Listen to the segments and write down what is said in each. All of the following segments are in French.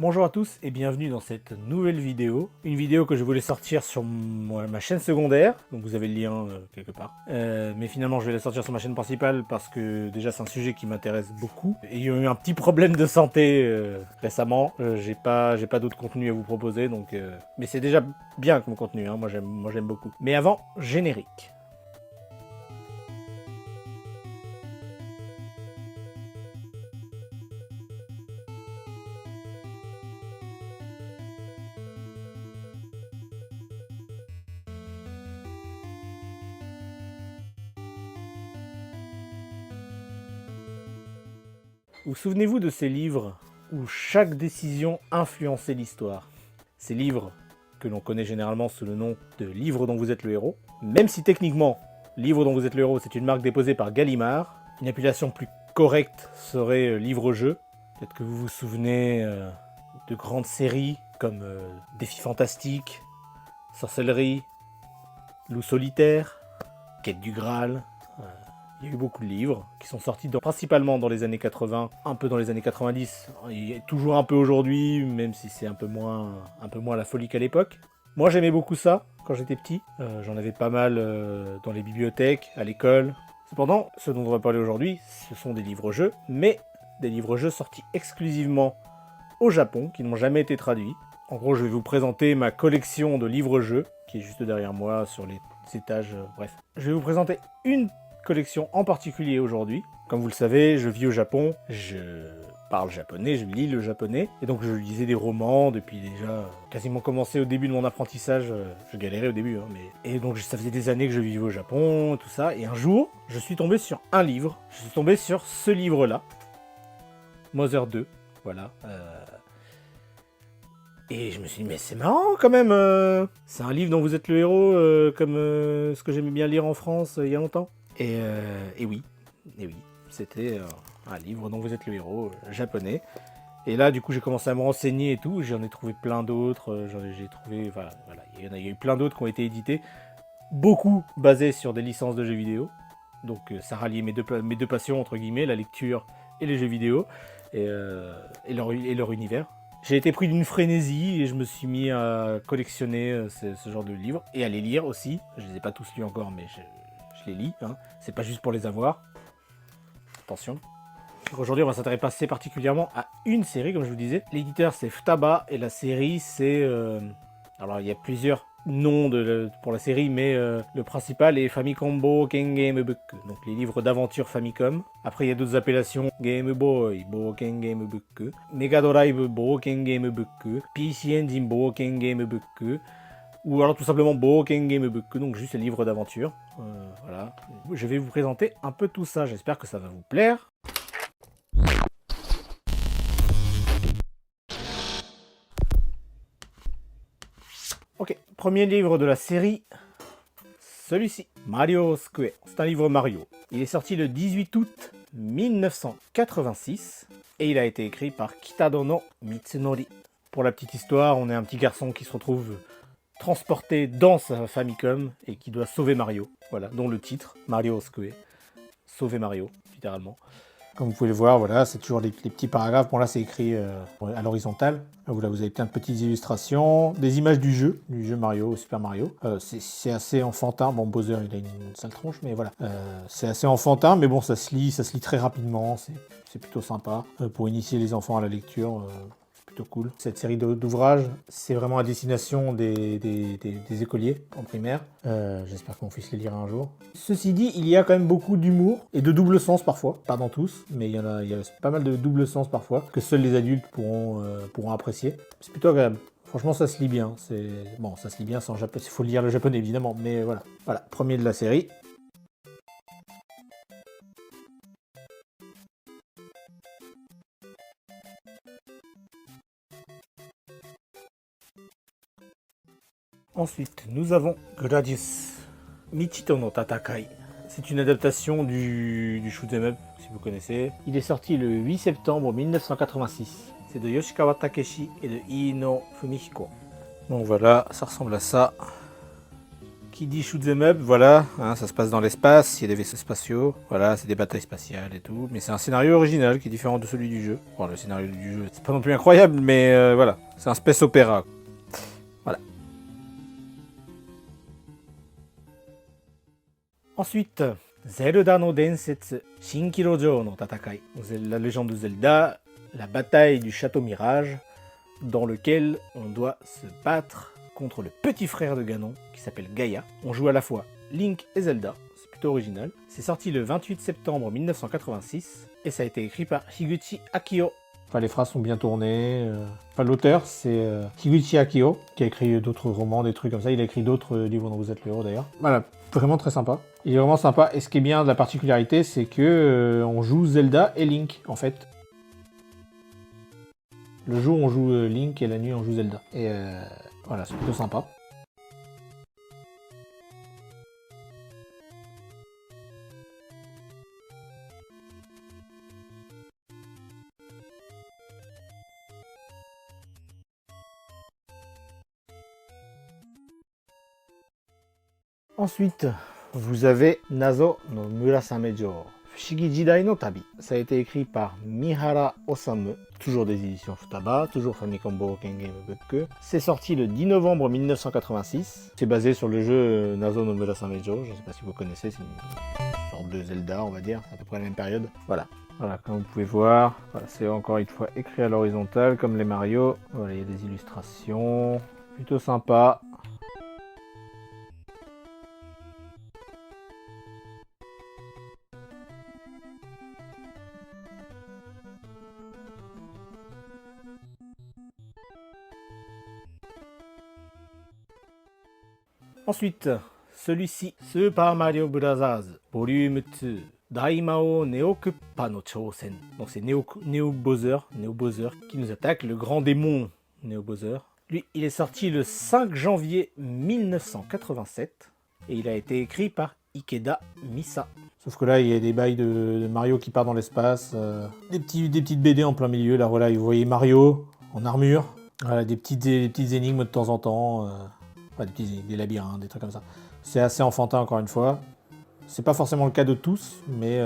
Bonjour à tous et bienvenue dans cette nouvelle vidéo. Une vidéo que je voulais sortir sur ma chaîne secondaire, donc vous avez le lien quelque part. Mais finalement je vais la sortir sur ma chaîne principale parce que déjà c'est un sujet qui m'intéresse beaucoup. Ayant eu un petit problème de santé récemment, j'ai pas d'autre contenu à vous proposer, donc mais c'est déjà bien comme contenu, hein. Moi j'aime beaucoup. Mais avant, générique. Vous souvenez-vous de ces livres où chaque décision influençait l'histoire? Ces livres que l'on connaît généralement sous le nom de livres dont vous êtes le héros. Même si techniquement, livre dont vous êtes le héros, c'est une marque déposée par Gallimard, une appellation plus correcte serait livre-jeu. Peut-être que vous vous souvenez de grandes séries comme Défis fantastiques, Sorcellerie, Loup solitaire, Quête du Graal. Il y a eu beaucoup de livres qui sont sortis principalement dans les années 80, un peu dans les années 90, et toujours un peu aujourd'hui, même si c'est un peu moins la folie qu'à l'époque. Moi j'aimais beaucoup ça quand j'étais petit, j'en avais pas mal dans les bibliothèques, à l'école. Cependant, ce dont on va parler aujourd'hui, ce sont des livres-jeux, mais des livres-jeux sortis exclusivement au Japon, qui n'ont jamais été traduits. En gros, je vais vous présenter ma collection de livres-jeux, qui est juste derrière moi sur les étages, bref. Je vais vous présenter une collection en particulier aujourd'hui. Comme vous le savez, je vis au Japon, je parle japonais, je lis le japonais, et donc je lisais des romans depuis déjà quasiment commencé au début de mon apprentissage. Je galérais au début, hein, et donc ça faisait des années que je vivais au Japon, tout ça, et un jour, je suis tombé sur un livre, je suis tombé sur ce livre-là, Mother 2, voilà. Et je me suis dit, mais c'est marrant quand même, c'est un livre dont vous êtes le héros, comme ce que j'aimais bien lire en France il y a longtemps. Et oui, c'était un livre dont vous êtes le héros, japonais. Et là, du coup, j'ai commencé à me renseigner et tout. J'en ai trouvé plein d'autres. J'ai trouvé, voilà, il y a eu plein d'autres qui ont été édités, beaucoup basés sur des licences de jeux vidéo. Donc, ça ralliait mes deux passions entre guillemets, la lecture et les jeux vidéo, et leur univers. J'ai été pris d'une frénésie et je me suis mis à collectionner ce genre de livres et à les lire aussi. Je les ai pas tous lus encore, mais je les lis, hein. C'est pas juste pour les avoir. Attention. Aujourd'hui, on va s'intéresser particulièrement à une série, comme je vous disais. L'éditeur, c'est Futaba, et la série, c'est... Alors, il y a plusieurs noms pour la série, mais le principal est Famicom Ken Game Book, donc les livres d'aventure Famicom. Après, il y a d'autres appellations: Game Boy Ken Game Book, Mega Drive Ken Game Book, PC Engine Ken Game Book, ou alors tout simplement Ken Game Book, donc juste les livres d'aventure. Voilà. Je vais vous présenter un peu tout ça, j'espère que ça va vous plaire. Ok, premier livre de la série, celui-ci, Mario Square. C'est un livre Mario. Il est sorti le 18 août 1986 et il a été écrit par Kitano Mitsunori. Pour la petite histoire, on est un petit garçon qui se retrouve transporté dans sa Famicom et qui doit sauver Mario. Voilà, dont le titre, Mario Square. Sauver Mario, littéralement. Comme vous pouvez le voir, voilà, c'est toujours les petits paragraphes. Bon, là, c'est écrit à l'horizontale. Là, vous avez plein de petites illustrations, des images du jeu Mario, Super Mario. C'est assez enfantin. Bon, Bowser, il a une sale tronche, mais voilà. C'est assez enfantin, mais bon, ça se lit très rapidement. C'est plutôt sympa. Pour initier les enfants à la lecture, plutôt cool. Cette série d'ouvrages, c'est vraiment à destination des écoliers en primaire. J'espère que mon fils les lira un jour. Ceci dit, il y a quand même beaucoup d'humour et de double sens parfois, pas dans tous, mais il y a pas mal de double sens parfois que seuls les adultes pourront apprécier. C'est plutôt agréable. Franchement, ça se lit bien. Bon, ça se lit bien sans japonais. Il faut lire le japonais évidemment, mais voilà. Voilà, premier de la série. Ensuite, nous avons Gradius, Michito no Tatakai. C'est une adaptation du shoot'em up, si vous connaissez. Il est sorti le 8 septembre 1986. C'est de Yoshikawa Takeshi et de Iino Fumihiko. Donc voilà, ça ressemble à ça. Qui dit shoot 'em up, voilà, hein, ça se passe dans l'espace, il y a des vaisseaux spatiaux, voilà, c'est des batailles spatiales et tout. Mais c'est un scénario original qui est différent de celui du jeu. Bon, le scénario du jeu, c'est pas non plus incroyable, mais voilà, c'est un space opéra. Voilà. Ensuite, Zelda no Densetsu, Shinkirojo no Tatakai. La légende de Zelda, la bataille du château Mirage, dans lequel on doit se battre contre le petit frère de Ganon, qui s'appelle Gaïa. On joue à la fois Link et Zelda, c'est plutôt original. C'est sorti le 28 septembre 1986, et ça a été écrit par Higuchi Akio. Enfin, les phrases sont bien tournées. Enfin, l'auteur, c'est Higuchi Akio, qui a écrit d'autres romans, des trucs comme ça. Il a écrit d'autres livres dont vous êtes le héros, d'ailleurs. Voilà, vraiment très sympa. Il est vraiment sympa, et ce qui est bien de la particularité, c'est que on joue Zelda et Link, en fait. Le jour, on joue Link, et la nuit, on joue Zelda. Et voilà, c'est plutôt sympa. Ensuite, vous avez Nazo no Murasamejo, Fushigi Jidai no Tabi. Ça a été écrit par Mihara Osamu, toujours des éditions Futaba, toujours Famicom Boken Game Book. C'est sorti le 10 novembre 1986. C'est basé sur le jeu Nazo no Murasamejo, je ne sais pas si vous connaissez, c'est une sorte de Zelda, on va dire, c'est à peu près la même période. Voilà. Voilà, comme vous pouvez voir, voilà, c'est encore une fois écrit à l'horizontale, comme les Mario. Voilà, il y a des illustrations, plutôt sympa. Ensuite, celui-ci, Super Mario Bros. Volume 2, Daimao Neokuppa no Chousen. Donc c'est Neo Bowser qui nous attaque, le grand démon Neo Bowser. Lui, il est sorti le 5 janvier 1987 et il a été écrit par Ikeda Misa. Sauf que là, il y a des bails de Mario qui part dans l'espace, des petites BD en plein milieu. Là, voilà, vous voyez Mario en armure. Voilà, des petites énigmes de temps en temps. Enfin, des labyrinthes, des trucs comme ça. C'est assez enfantin, encore une fois. C'est pas forcément le cas de tous, mais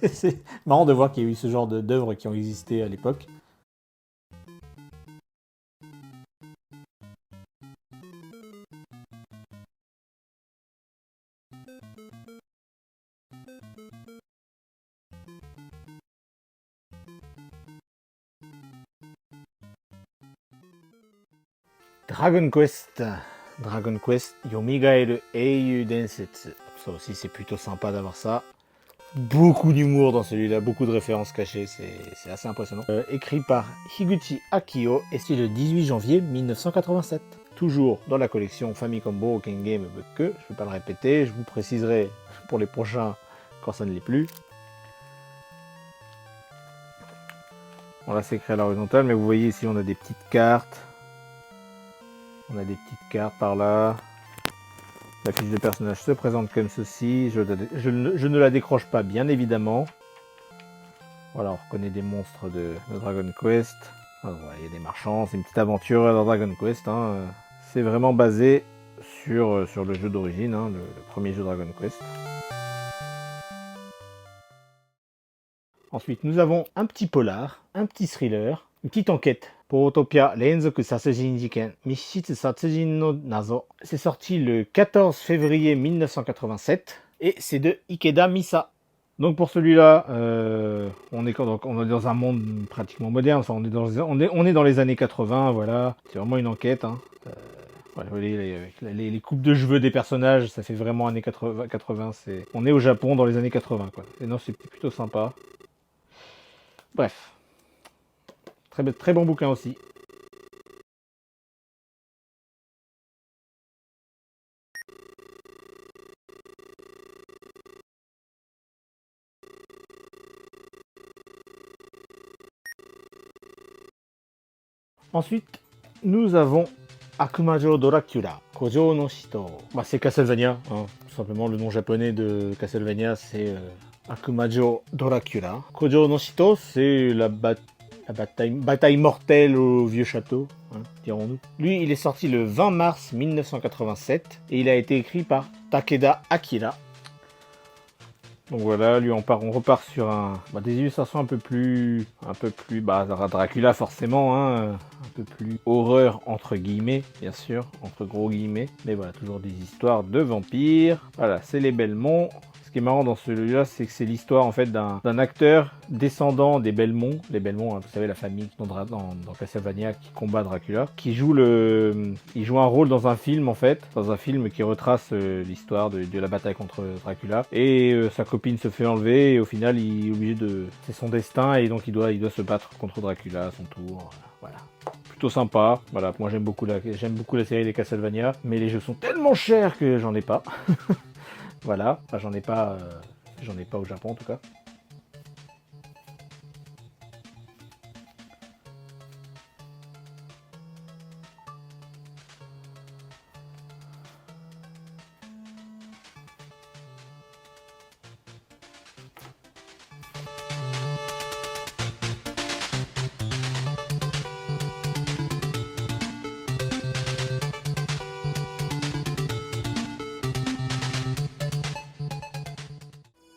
c'est marrant de voir qu'il y a eu ce genre d'œuvres qui ont existé à l'époque. Dragon Quest Yomigaeru Eiyu Densetsu. Ça aussi, c'est plutôt sympa d'avoir ça. Beaucoup d'humour dans celui-là, beaucoup de références cachées, c'est assez impressionnant. Écrit par Higuchi Akio et c'est le 18 janvier 1987. Toujours dans la collection Famicom Boken Game Book. Je ne vais pas le répéter, je vous préciserai pour les prochains quand ça ne l'est plus. Bon, là c'est écrit à l'horizontale, mais vous voyez ici on a des petites cartes. On a des petites cartes par là. La fiche de personnage se présente comme ceci. Je ne la décroche pas, bien évidemment. Voilà, on reconnaît des monstres de Dragon Quest. Alors, voilà, il y a des marchands, c'est une petite aventure dans Dragon Quest. Hein. C'est vraiment basé sur le jeu d'origine, hein, le premier jeu Dragon Quest. Ensuite, nous avons un petit polar, un petit thriller, une petite enquête. Porotopia Renzoku Satsujin Jiken Mishitsu Satsujin no Nazo. C'est sorti le 14 février 1987 et c'est de Ikeda Misa. Donc pour celui-là, on est dans un monde pratiquement moderne. Enfin, on est dans les années 80, voilà. C'est vraiment une enquête. Hein. Voilà, les coupes de cheveux des personnages, ça fait vraiment années 80. On est au Japon dans les années 80, quoi. Et non, c'est plutôt sympa. Bref. Très bon bouquin aussi. Ensuite, nous avons Akumajo Dracula, Kojo no Shito. Bah, c'est Castlevania, hein. Tout simplement le nom japonais de Castlevania c'est Akumajo Dracula. Kojo no Shito, c'est La bataille mortelle au vieux château, hein, dirons-nous. Lui, il est sorti le 20 mars 1987 et il a été écrit par Takeda Akira. Donc voilà, lui on repart sur des illustrations un peu plus Dracula forcément, hein, un peu plus horreur entre guillemets, bien sûr, entre gros guillemets, mais voilà, toujours des histoires de vampires. Voilà, c'est les Belmont. Ce qui est marrant dans celui-là, c'est que c'est l'histoire en fait d'un acteur descendant des Belmont. Les Belmont, hein, vous savez, la famille dans Castlevania qui combat Dracula, qui joue il joue un rôle dans un film en fait, dans un film qui retrace l'histoire de la bataille contre Dracula. Et sa copine se fait enlever et au final, il est obligé c'est son destin et donc il doit se battre contre Dracula à son tour. Voilà. Plutôt sympa. Voilà, moi j'aime beaucoup la série des Castlevania, mais les jeux sont tellement chers que j'en ai pas. Voilà, enfin, j'en ai pas au Japon en tout cas.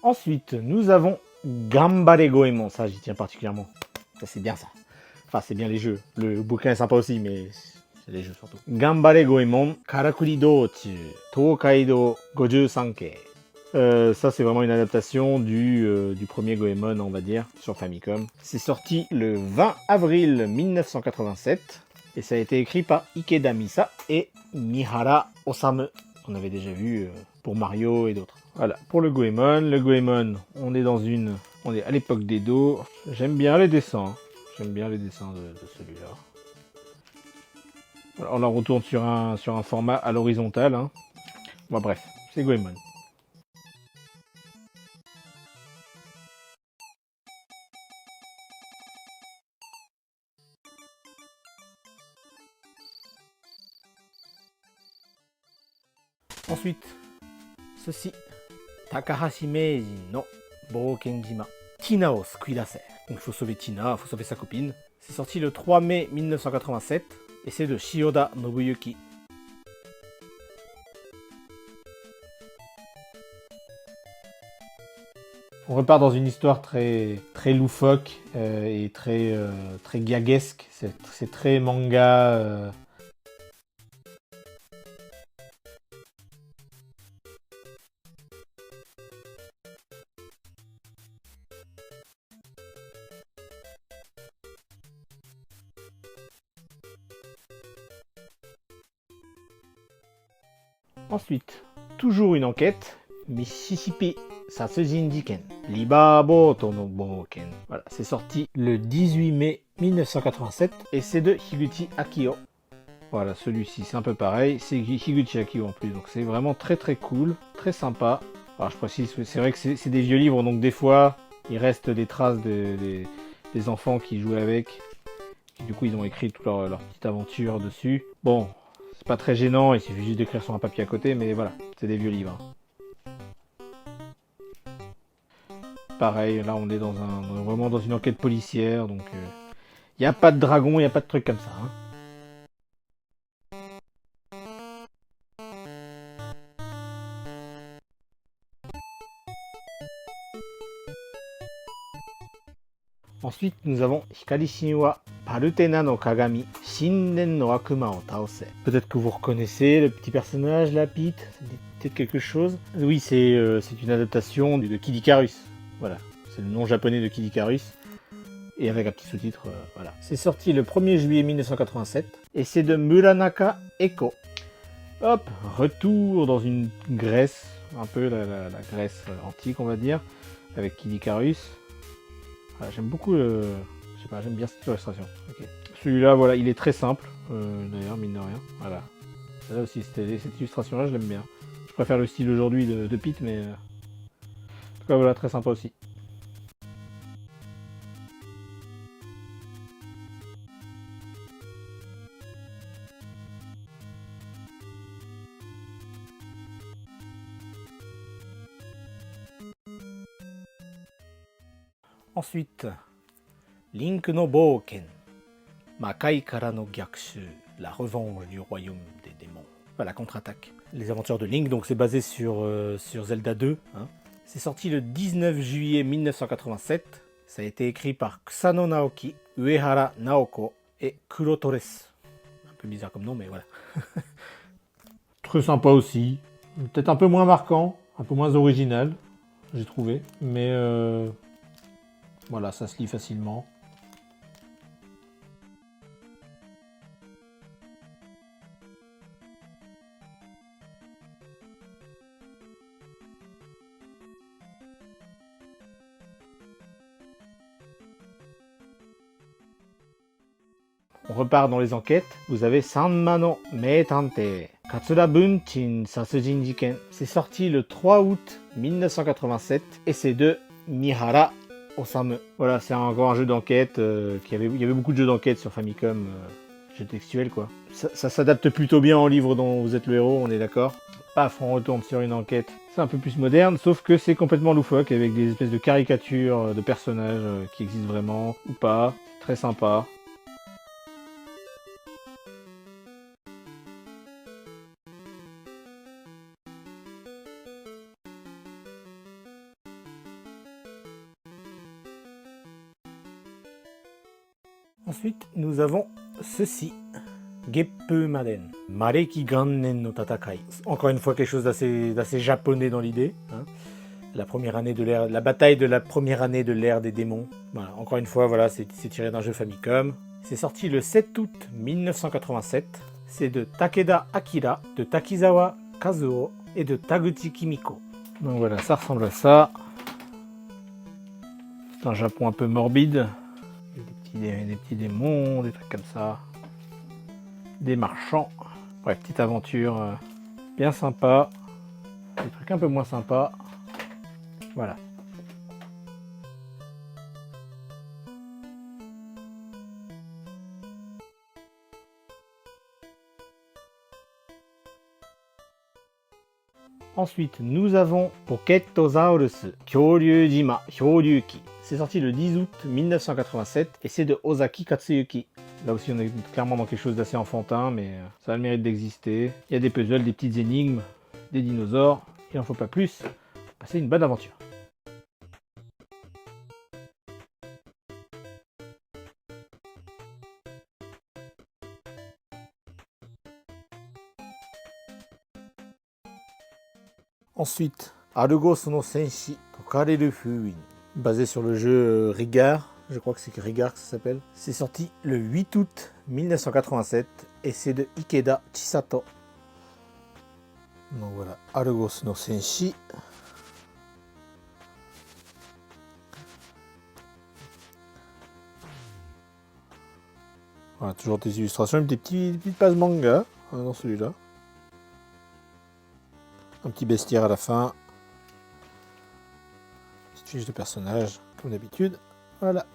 Ensuite, nous avons Gambare Goemon. Ça, j'y tiens particulièrement. Ça, c'est bien ça. Enfin, c'est bien les jeux. Le bouquin est sympa aussi, mais c'est les jeux surtout. Gambare Goemon, Karakuri Dochu, Tokaido 53-kei. Ça, c'est vraiment une adaptation du premier Goemon, on va dire, sur Famicom. C'est sorti le 20 avril 1987 et ça a été écrit par Ikeda Misa et Mihara Osamu. On avait déjà vu pour Mario et d'autres. Voilà, pour le Goemon, on est à l'époque d'Edo. J'aime bien les dessins. J'aime bien les dessins de celui-là. Voilà, on en retourne sur un format à l'horizontale. Hein. Bon, bref, c'est Goemon. Ensuite, ceci. Takahashi Meijin no Boukenjima. Tina o sukuidase. Donc il faut sauver Tina, il faut sauver sa copine. C'est sorti le 3 mai 1987 et c'est de Shioda Nobuyuki. On repart dans une histoire très, très loufoque et très, très gaguesque. C'est très manga. Ensuite, toujours une enquête. Mississippi Satsujin Jiken. Libaboto no Boken. Voilà, c'est sorti le 18 mai 1987 et c'est de Higuchi Akio. Voilà, celui-ci c'est un peu pareil, c'est Higuchi Akio en plus, donc c'est vraiment très très cool, très sympa. Alors je précise, c'est vrai que c'est des vieux livres, donc des fois il reste des traces des enfants qui jouaient avec. Et du coup ils ont écrit toute leur petite aventure dessus. Bon, c'est pas très gênant, il suffit juste d'écrire sur un papier à côté, mais voilà, c'est des vieux livres. Pareil, là on est vraiment dans une enquête policière, donc il n'y a pas de dragon, il n'y a pas de truc comme ça. Hein. Ensuite, nous avons Hikari Shinwa Palutena no Kagami Shinnen no Akuma o Taose. Peut-être que vous reconnaissez le petit personnage, la Pete, ça dit peut-être quelque chose. Oui, c'est une adaptation de Kid Icarus. Voilà, c'est le nom japonais de Kid Icarus. Et avec un petit sous-titre, voilà. C'est sorti le 1er juillet 1987 et c'est de Muranaka Eko. Hop, retour dans une Grèce, un peu la Grèce antique, on va dire, avec Kid Icarus. Voilà, j'aime beaucoup, je sais pas, j'aime bien cette illustration. Okay. Celui-là, voilà, il est très simple, d'ailleurs, mine de rien. Voilà. Là aussi, cette illustration-là, je l'aime bien. Je préfère le style aujourd'hui de Pete, mais en tout cas, voilà, très sympa aussi. Ensuite, Link no Bouken, Makai Kara no Gyakushu, la revanche du royaume des démons. Voilà, contre-attaque. Les aventures de Link, donc c'est basé sur Zelda 2. Hein. C'est sorti le 19 juillet 1987. Ça a été écrit par Kusano Naoki, Uehara Naoko et Kuro Torres. Un peu bizarre comme nom, mais voilà. Très sympa aussi. Peut-être un peu moins marquant, un peu moins original, j'ai trouvé. Mais voilà, ça se lit facilement. On repart dans les enquêtes. Vous avez Sanma no Meitante, Katsura Bunchin Sasujin Jiken. C'est sorti le 3 août 1987 et c'est de Mihara Osamu. Voilà, c'est encore un jeu d'enquête. Il y avait beaucoup de jeux d'enquête sur Famicom, jeux textuels quoi. Ça s'adapte plutôt bien au livre dont vous êtes le héros, on est d'accord. Paf, on retourne sur une enquête. C'est un peu plus moderne, sauf que c'est complètement loufoque avec des espèces de caricatures de personnages qui existent vraiment ou pas. Très sympa. Ensuite, nous avons ceci. Geppu Maden. Mareki Gannen no Tatakai. Encore une fois, quelque chose d'assez japonais dans l'idée. Hein. La bataille de la première année de l'ère des démons. Voilà. Encore une fois, voilà, c'est tiré d'un jeu Famicom. C'est sorti le 7 août 1987. C'est de Takeda Akira, de Takizawa Kazuo et de Taguchi Kimiko. Donc voilà, ça ressemble à ça. C'est un Japon un peu morbide. Des petits démons, des trucs comme ça. Des marchands. Bref, petite aventure bien sympa. Des trucs un peu moins sympas. Voilà. Ensuite, nous avons Pocketosaurus Kyoryujima Hyoryuki. C'est sorti le 10 août 1987 et c'est de Ozaki Katsuyuki. Là aussi, on est clairement dans quelque chose d'assez enfantin, mais ça a le mérite d'exister. Il y a des puzzles, des petites énigmes, des dinosaures. Il n'en faut pas plus. Passez une bonne aventure. Ensuite, Argos no Senshi Tokareru Fuin, basé sur le jeu Rigard, je crois que c'est Rigard que ça s'appelle. C'est sorti le 8 août 1987 et c'est de Ikeda Chisato. Donc voilà, Argos no Senshi. Voilà, toujours des illustrations, des petites pages manga dans celui-là. Un petit bestiaire à la fin. Petite fiche de personnage, comme d'habitude. Voilà.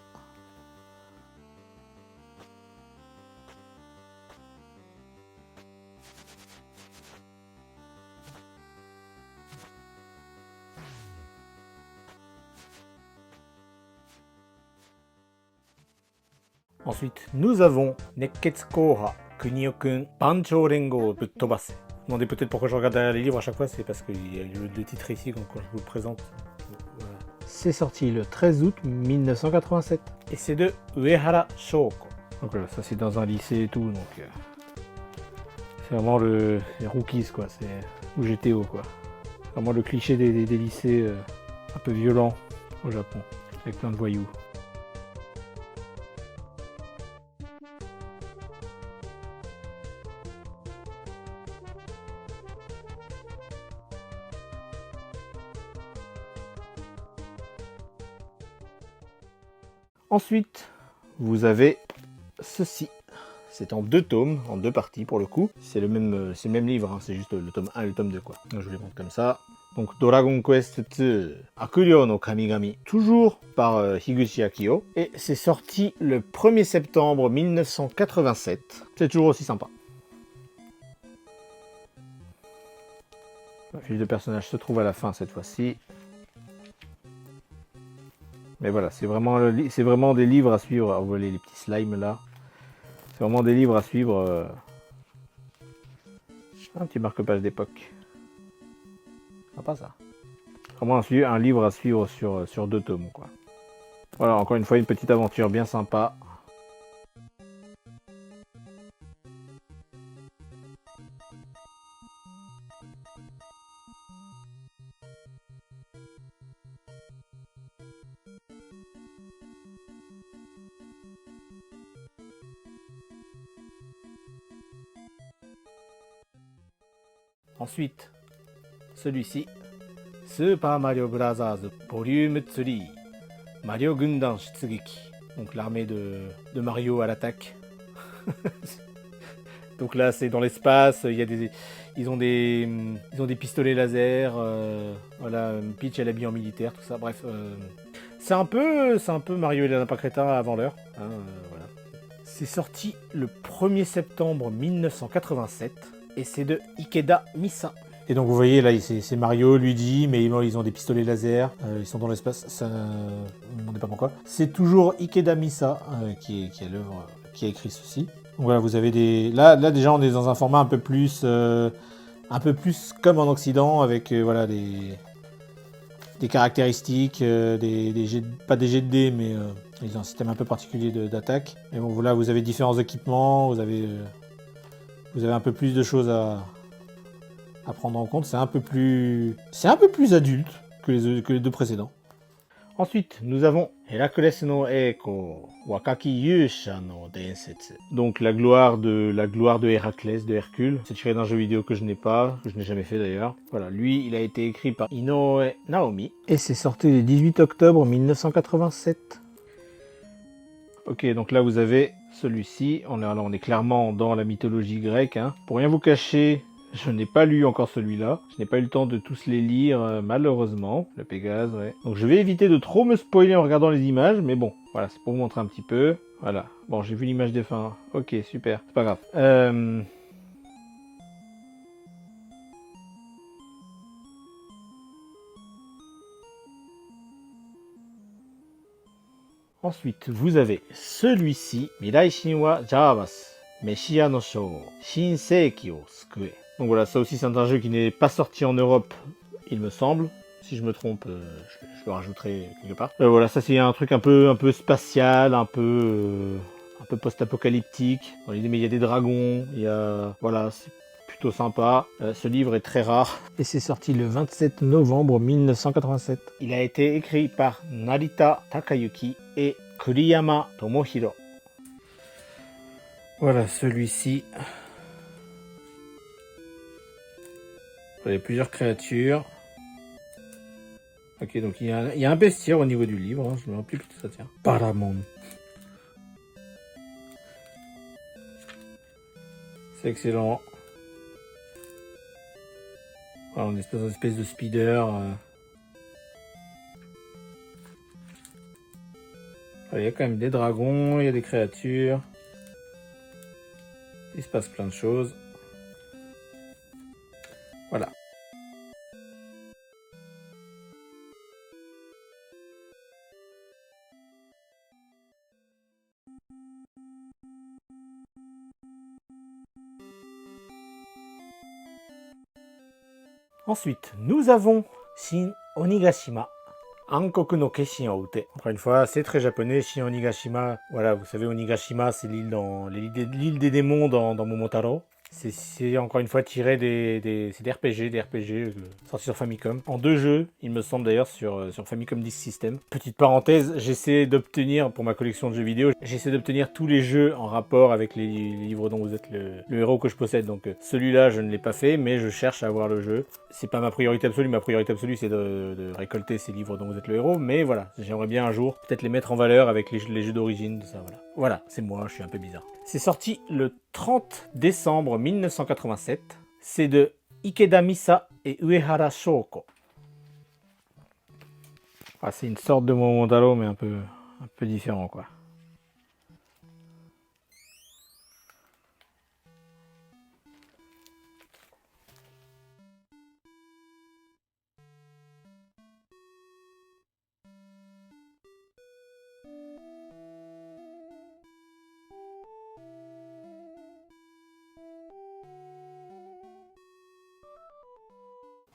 Ensuite, nous avons Nekketsukoha Kunio-kun Bancho Rengo Buttobase. Vous demandez peut-être pourquoi je regarde derrière les livres à chaque fois, c'est parce qu'il y a le titre ici quand je vous le présente. Voilà. C'est sorti le 13 août 1987 et c'est de Uehara Shoko. Donc voilà, ça c'est dans un lycée et tout, donc c'est vraiment les rookies quoi, c'est ou GTO quoi. Vraiment le cliché des lycées un peu violents au Japon, avec plein de voyous. Ensuite, vous avez ceci. C'est en 2 tomes, en 2 parties pour le coup. C'est le même livre, hein, c'est juste le tome 1 et le tome 2 quoi. Donc, je vous les montre comme ça. Donc Dragon Quest 2, Akuryo no Kamigami, toujours par Higuchi Akio. Et c'est sorti le 1er septembre 1987. C'est toujours aussi sympa. La fiche de personnage se trouve à la fin cette fois-ci. Mais voilà, c'est vraiment des livres à suivre. Vous voyez les petits slimes là. C'est vraiment des livres à suivre. Un petit marque-page d'époque. Pas ça. Vraiment un livre à suivre sur 2 tomes, quoi. Voilà, encore une fois, une petite aventure bien sympa. Ensuite, celui-ci, Super Mario Bros. Volume 3, Mario Gundan Shitsugeki. Donc l'armée de Mario à l'attaque. Donc là, c'est dans l'espace, ils ont des pistolets laser, voilà, Peach elle est habillée en militaire, tout ça, bref. C'est un peu Mario et les lapins crétins avant l'heure. Hein, voilà. C'est sorti le 1er septembre 1987 et c'est de Ikeda Misa. Et donc vous voyez là, c'est Mario, Luigi, mais ils ont des pistolets laser, ils sont dans l'espace, ça ne me demandez pas pourquoi. C'est toujours Ikeda Misa qui est l'œuvre qui a écrit ceci. Donc voilà, vous avez des... Là déjà on est dans un format un peu plus comme en Occident, avec voilà, des caractéristiques, pas des jets de dés, mais ils ont un système un peu particulier d'attaque. Mais bon, voilà, vous avez différents équipements, vous avez un peu plus de choses à prendre en compte. C'est un peu plus adulte que les 2 précédents. Ensuite, nous avons Heracles no Eiko, Wakaki Yusha no Densetsu. Donc la gloire de Héraclès, de Hercule. C'est tiré d'un jeu vidéo que je n'ai jamais fait d'ailleurs. Voilà, lui, il a été écrit par Inoue Naomi. Et c'est sorti le 18 octobre 1987. Ok, donc là vous avez celui-ci. On est clairement dans la mythologie grecque. Hein. Pour rien vous cacher, je n'ai pas lu encore celui-là. Je n'ai pas eu le temps de tous les lire, malheureusement. Le Pégase, ouais. Donc je vais éviter de trop me spoiler en regardant les images. Mais bon, voilà, c'est pour vous montrer un petit peu. Voilà. Bon, j'ai vu l'image des fins. Ok, super. C'est pas grave. Ensuite, vous avez celui-ci. Mirai Shinwa Javas. Messiah no Shou. Shinseiki o Sukue. Donc voilà, ça aussi c'est un jeu qui n'est pas sorti en Europe, il me semble. Si je me trompe, je le rajouterai quelque part. Voilà, ça c'est un truc un peu spatial, un peu post-apocalyptique. Dans l'idée, mais il y a des dragons, voilà, c'est plutôt sympa. Ce livre est très rare. Et c'est sorti le 27 novembre 1987. Il a été écrit par Narita Takayuki et Kuriyama Tomohiro. Voilà, celui-ci. Il y a plusieurs créatures. Ok, donc il y a un bestiaire au niveau du livre. Hein. Je me rappelle plus tout ça, tiens. Paramon. C'est excellent. Voilà, une espèce de speeder. Il y a quand même des dragons, il y a des créatures. Il se passe plein de choses. Voilà. Ensuite, nous avons Shin Onigashima. Ankoku no Keshin o Ute. Encore une fois, c'est très japonais. Shin Onigashima. Voilà, vous savez, Onigashima, c'est l'île des démons dans Momotaro. C'est encore une fois tiré c'est des RPG sortis sur Famicom. En 2 jeux, il me semble d'ailleurs, sur Famicom Disk System. Petite parenthèse, j'essaie d'obtenir, pour ma collection de jeux vidéo, j'essaie d'obtenir tous les jeux en rapport avec les livres dont vous êtes le héros que je possède. Donc celui-là, je ne l'ai pas fait, mais je cherche à avoir le jeu. C'est pas ma priorité absolue, ma priorité absolue c'est de récolter ces livres dont vous êtes le héros. Mais voilà, j'aimerais bien un jour peut-être les mettre en valeur avec les jeux d'origine, tout ça, voilà. Voilà, c'est moi, je suis un peu bizarre. C'est sorti le 30 décembre 1987. C'est de Ikeda Misa et Uehara Shoko. Ah, c'est une sorte de Momotaro, mais un peu différent, quoi.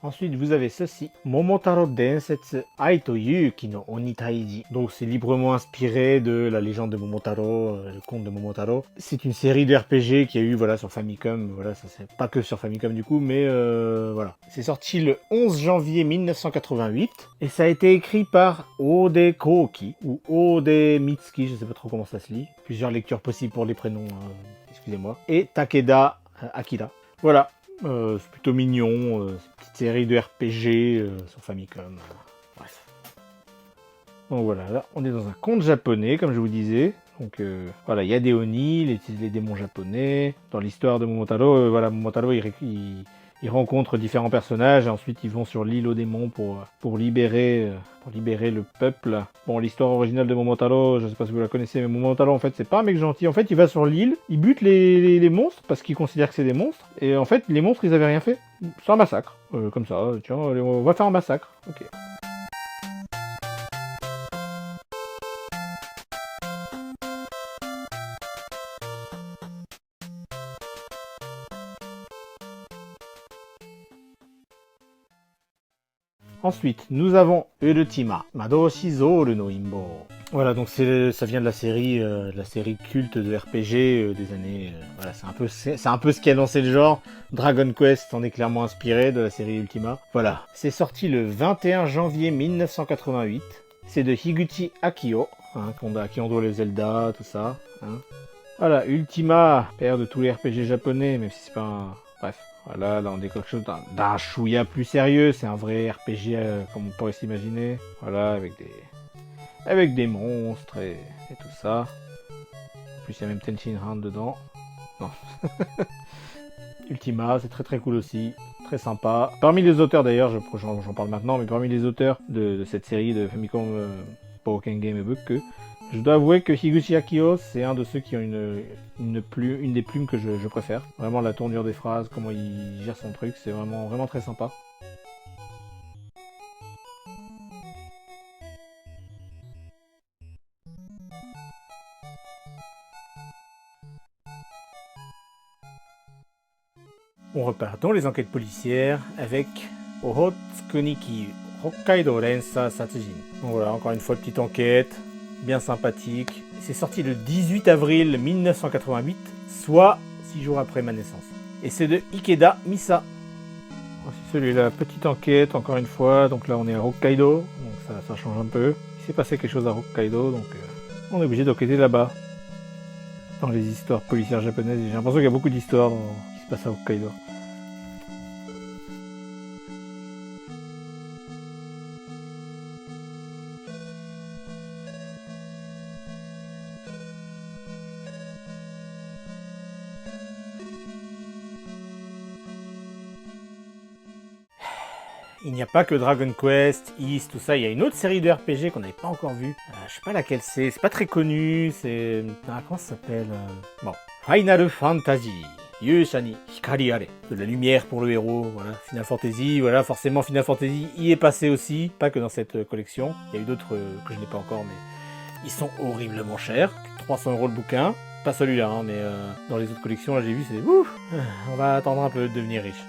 Ensuite, vous avez ceci. Momotaro Densetsu Ai to Yuki no Oni Taiji. Donc, c'est librement inspiré de la légende de Momotaro, le conte de Momotaro. C'est une série de RPG qu'il y a eu, voilà, sur Famicom. Voilà, ça c'est pas que sur Famicom du coup, mais voilà. C'est sorti le 11 janvier 1988 et ça a été écrit par Ode Koki ou Ode Mitsuki, je sais pas trop comment ça se lit. Plusieurs lectures possibles pour les prénoms, excusez-moi. Et Takeda Akira. Voilà. C'est plutôt mignon, c'est une petite série de RPG sur Famicom. Bref. Donc voilà, là on est dans un conte japonais, comme je vous disais. Donc voilà, il y a des Oni, les démons japonais. Dans l'histoire de Momotaro, voilà, Momotaro il rencontre différents personnages et ensuite ils vont sur l'île aux démons pour libérer le peuple. Bon, l'histoire originale de Momotaro, je sais pas si vous la connaissez, mais Momotaro en fait c'est pas un mec gentil. En fait il va sur l'île, il bute les monstres parce qu'il considère que c'est des monstres. Et en fait les monstres ils avaient rien fait. C'est un massacre. Comme ça, tiens, on va faire un massacre. Ok. Ensuite, nous avons Ultima, Madoshi Zoru no Imbo. Voilà, donc ça vient de la série culte de RPG des années. Voilà, c'est un peu ce qui a lancé le genre. Dragon Quest en est clairement inspiré de la série Ultima. Voilà, c'est sorti le 21 janvier 1988. C'est de Higuchi Akio, à qui on doit les Zelda, tout ça. Voilà, Ultima, père de tous les RPG japonais, même si c'est pas un... Bref. Voilà, là on est quelque chose d'un chouïa plus sérieux, c'est un vrai RPG comme on pourrait s'imaginer. Voilà, avec des monstres et tout ça. En plus il y a même Tenshin Han dedans. Non. Ultima, c'est très très cool aussi, très sympa. Parmi les auteurs d'ailleurs, j'en parle maintenant, mais parmi les auteurs de cette série de Famicom Pokken Game Book, je dois avouer que Higuchi Akio, c'est un de ceux qui ont une des plumes que je préfère. Vraiment la tournure des phrases, comment il gère son truc, c'est vraiment très sympa. On repart dans les enquêtes policières avec Ohotsukuniki Hokkaido Rensa Satsujin. Donc voilà, encore une fois, petite enquête, bien sympathique. C'est sorti le 18 avril 1988, soit 6 jours après ma naissance. Et c'est de Ikeda Misa. C'est celui-là, petite enquête, encore une fois. Donc là, on est à Hokkaido, donc ça change un peu. Il s'est passé quelque chose à Hokkaido, donc on est obligé d'enquêter là-bas. Dans les histoires policières japonaises, j'ai l'impression qu'il y a beaucoup d'histoires qui se passent à Hokkaido. Il n'y a pas que Dragon Quest, Ys, tout ça, il y a une autre série de RPG qu'on n'avait pas encore vue. Je sais pas laquelle c'est pas très connu, c'est... comment ça s'appelle Bon. Final Fantasy, Yusha ni Hikari Are. De la lumière pour le héros, voilà. Final Fantasy, voilà, forcément Final Fantasy y est passé aussi, pas que dans cette collection. Il y a eu d'autres que je n'ai pas encore, mais ils sont horriblement chers. 300 € le bouquin. Pas celui-là, mais dans les autres collections, là j'ai vu, c'est... Ouf, on va attendre un peu de devenir riche.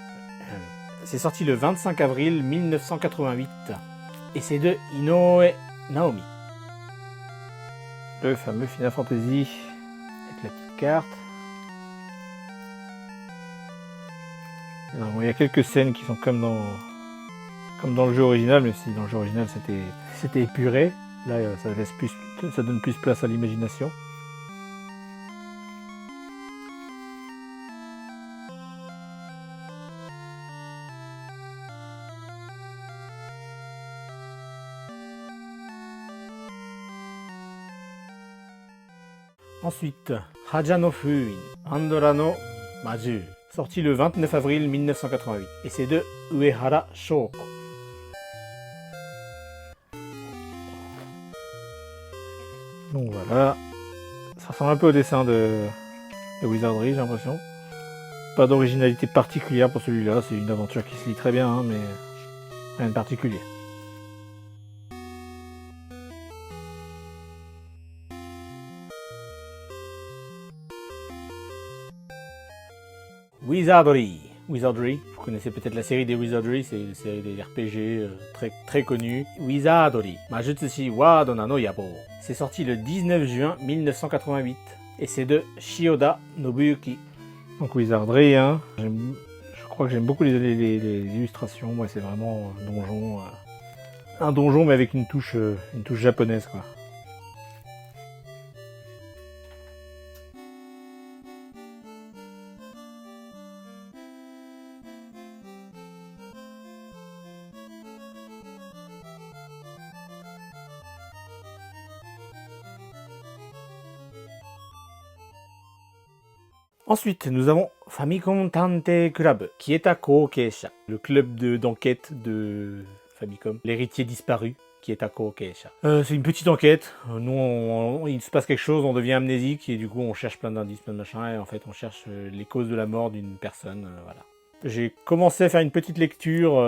C'est sorti le 25 avril 1988 et c'est de Inoue Naomi. Le fameux Final Fantasy avec la petite carte. Alors, il y a quelques scènes qui sont comme dans le jeu original, mais si dans le jeu original c'était épuré. Là ça donne plus place à l'imagination. Ensuite, Haja no Fuin, Andora no Maju, sorti le 29 avril 1988, et c'est de Uehara Shoko. Donc voilà, ça ressemble un peu au dessin de Wizardry, j'ai l'impression. Pas d'originalité particulière pour celui-là, c'est une aventure qui se lit très bien, mais rien de particulier. Wizardry, Vous connaissez peut-être la série des Wizardry, c'est une série des RPG très connue. Wizardry, Majutsushi wa Donna no Yabo. C'est sorti le 19 juin 1988 et c'est de Shioda Nobuyuki. Donc Wizardry, hein, je crois que j'aime beaucoup les illustrations. Moi, c'est vraiment un donjon mais avec une touche japonaise, quoi. Ensuite, nous avons Famicom Tantei Club, qui est à Koukeisha, le club d'enquête de Famicom, l'héritier disparu, qui est à Koukeisha. C'est une petite enquête. Nous, il se passe quelque chose, on devient amnésique et du coup, on cherche plein d'indices, plein de machins, et en fait, on cherche les causes de la mort d'une personne. Voilà. J'ai commencé à faire une petite lecture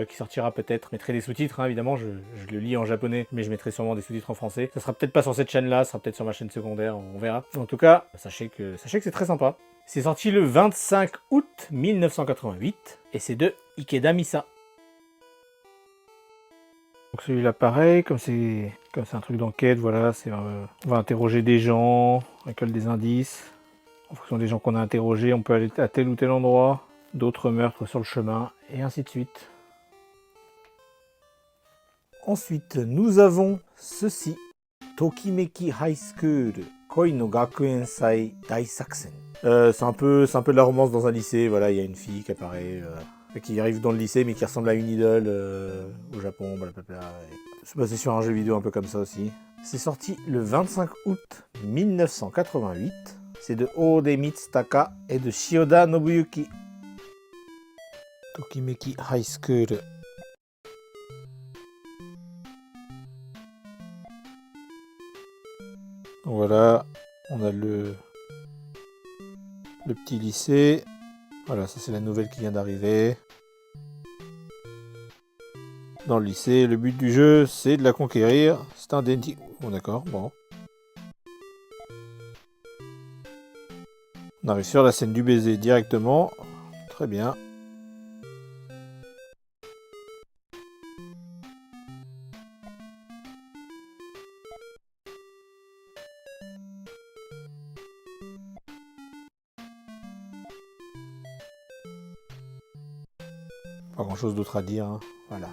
qui sortira peut-être. Je mettrai des sous-titres, hein, évidemment, je le lis en japonais, mais je mettrai sûrement des sous-titres en français. Ça sera peut-être pas sur cette chaîne-là, ça sera peut-être sur ma chaîne secondaire, on verra. En tout cas, sachez que c'est très sympa. C'est sorti le 25 août 1988 et c'est de Ikeda Misa. Donc celui-là pareil, comme c'est un truc d'enquête, voilà, on va interroger des gens, on récolte des indices. En fonction des gens qu'on a interrogés, on peut aller à tel ou tel endroit, d'autres meurtres sur le chemin, et ainsi de suite. Ensuite, nous avons ceci. Tokimeki High School, Koi no Gakuensai Daisakusen. C'est un peu de la romance dans un lycée, voilà, il y a une fille qui apparaît, qui arrive dans le lycée mais qui ressemble à une idole au Japon, blablabla. C'est basé sur un jeu vidéo un peu comme ça aussi. C'est sorti le 25 août 1988. C'est de Ode Mitsutaka et de Shioda Nobuyuki. Tokimeki High School. Donc voilà, on a le petit lycée. Voilà, ça c'est la nouvelle qui vient d'arriver. Dans le lycée, le but du jeu, c'est de la conquérir. C'est un denti... Bon d'accord, bon. On arrive sur la scène du baiser directement. Très bien. Pas grand chose d'autre à dire, hein. Voilà.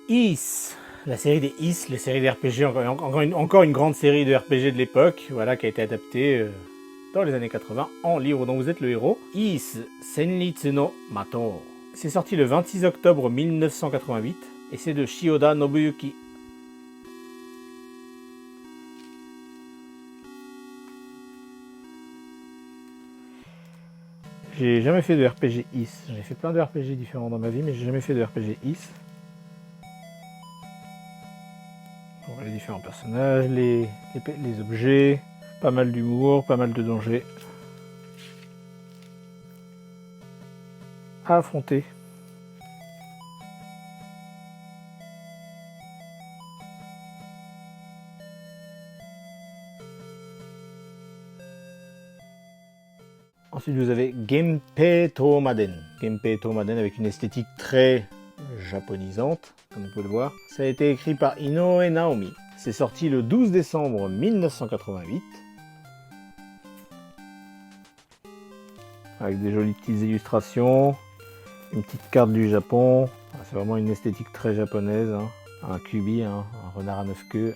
Is, la série des Is, les séries de RPG, encore une grande série de RPG de l'époque, voilà, qui a été adaptée dans les années 80 en livre dont vous êtes le héros. Is Senritsu no Mato. C'est sorti le 26 octobre 1988 et c'est de Shioda Nobuyuki. J'ai jamais fait de RPG Is. J'ai fait plein de RPG différents dans ma vie, mais j'ai jamais fait de RPG Is. On voit les différents personnages, les objets, pas mal d'humour, pas mal de dangers à affronter. Ensuite vous avez Genpei Tomaden. Genpei Tomaden avec une esthétique très japonisante, comme on peut le voir. Ça a été écrit par Inoue Naomi. C'est sorti le 12 décembre 1988. Avec des jolies petites illustrations, une petite carte du Japon. C'est vraiment une esthétique très japonaise, hein. Un kubi, hein, un renard à 9 queues.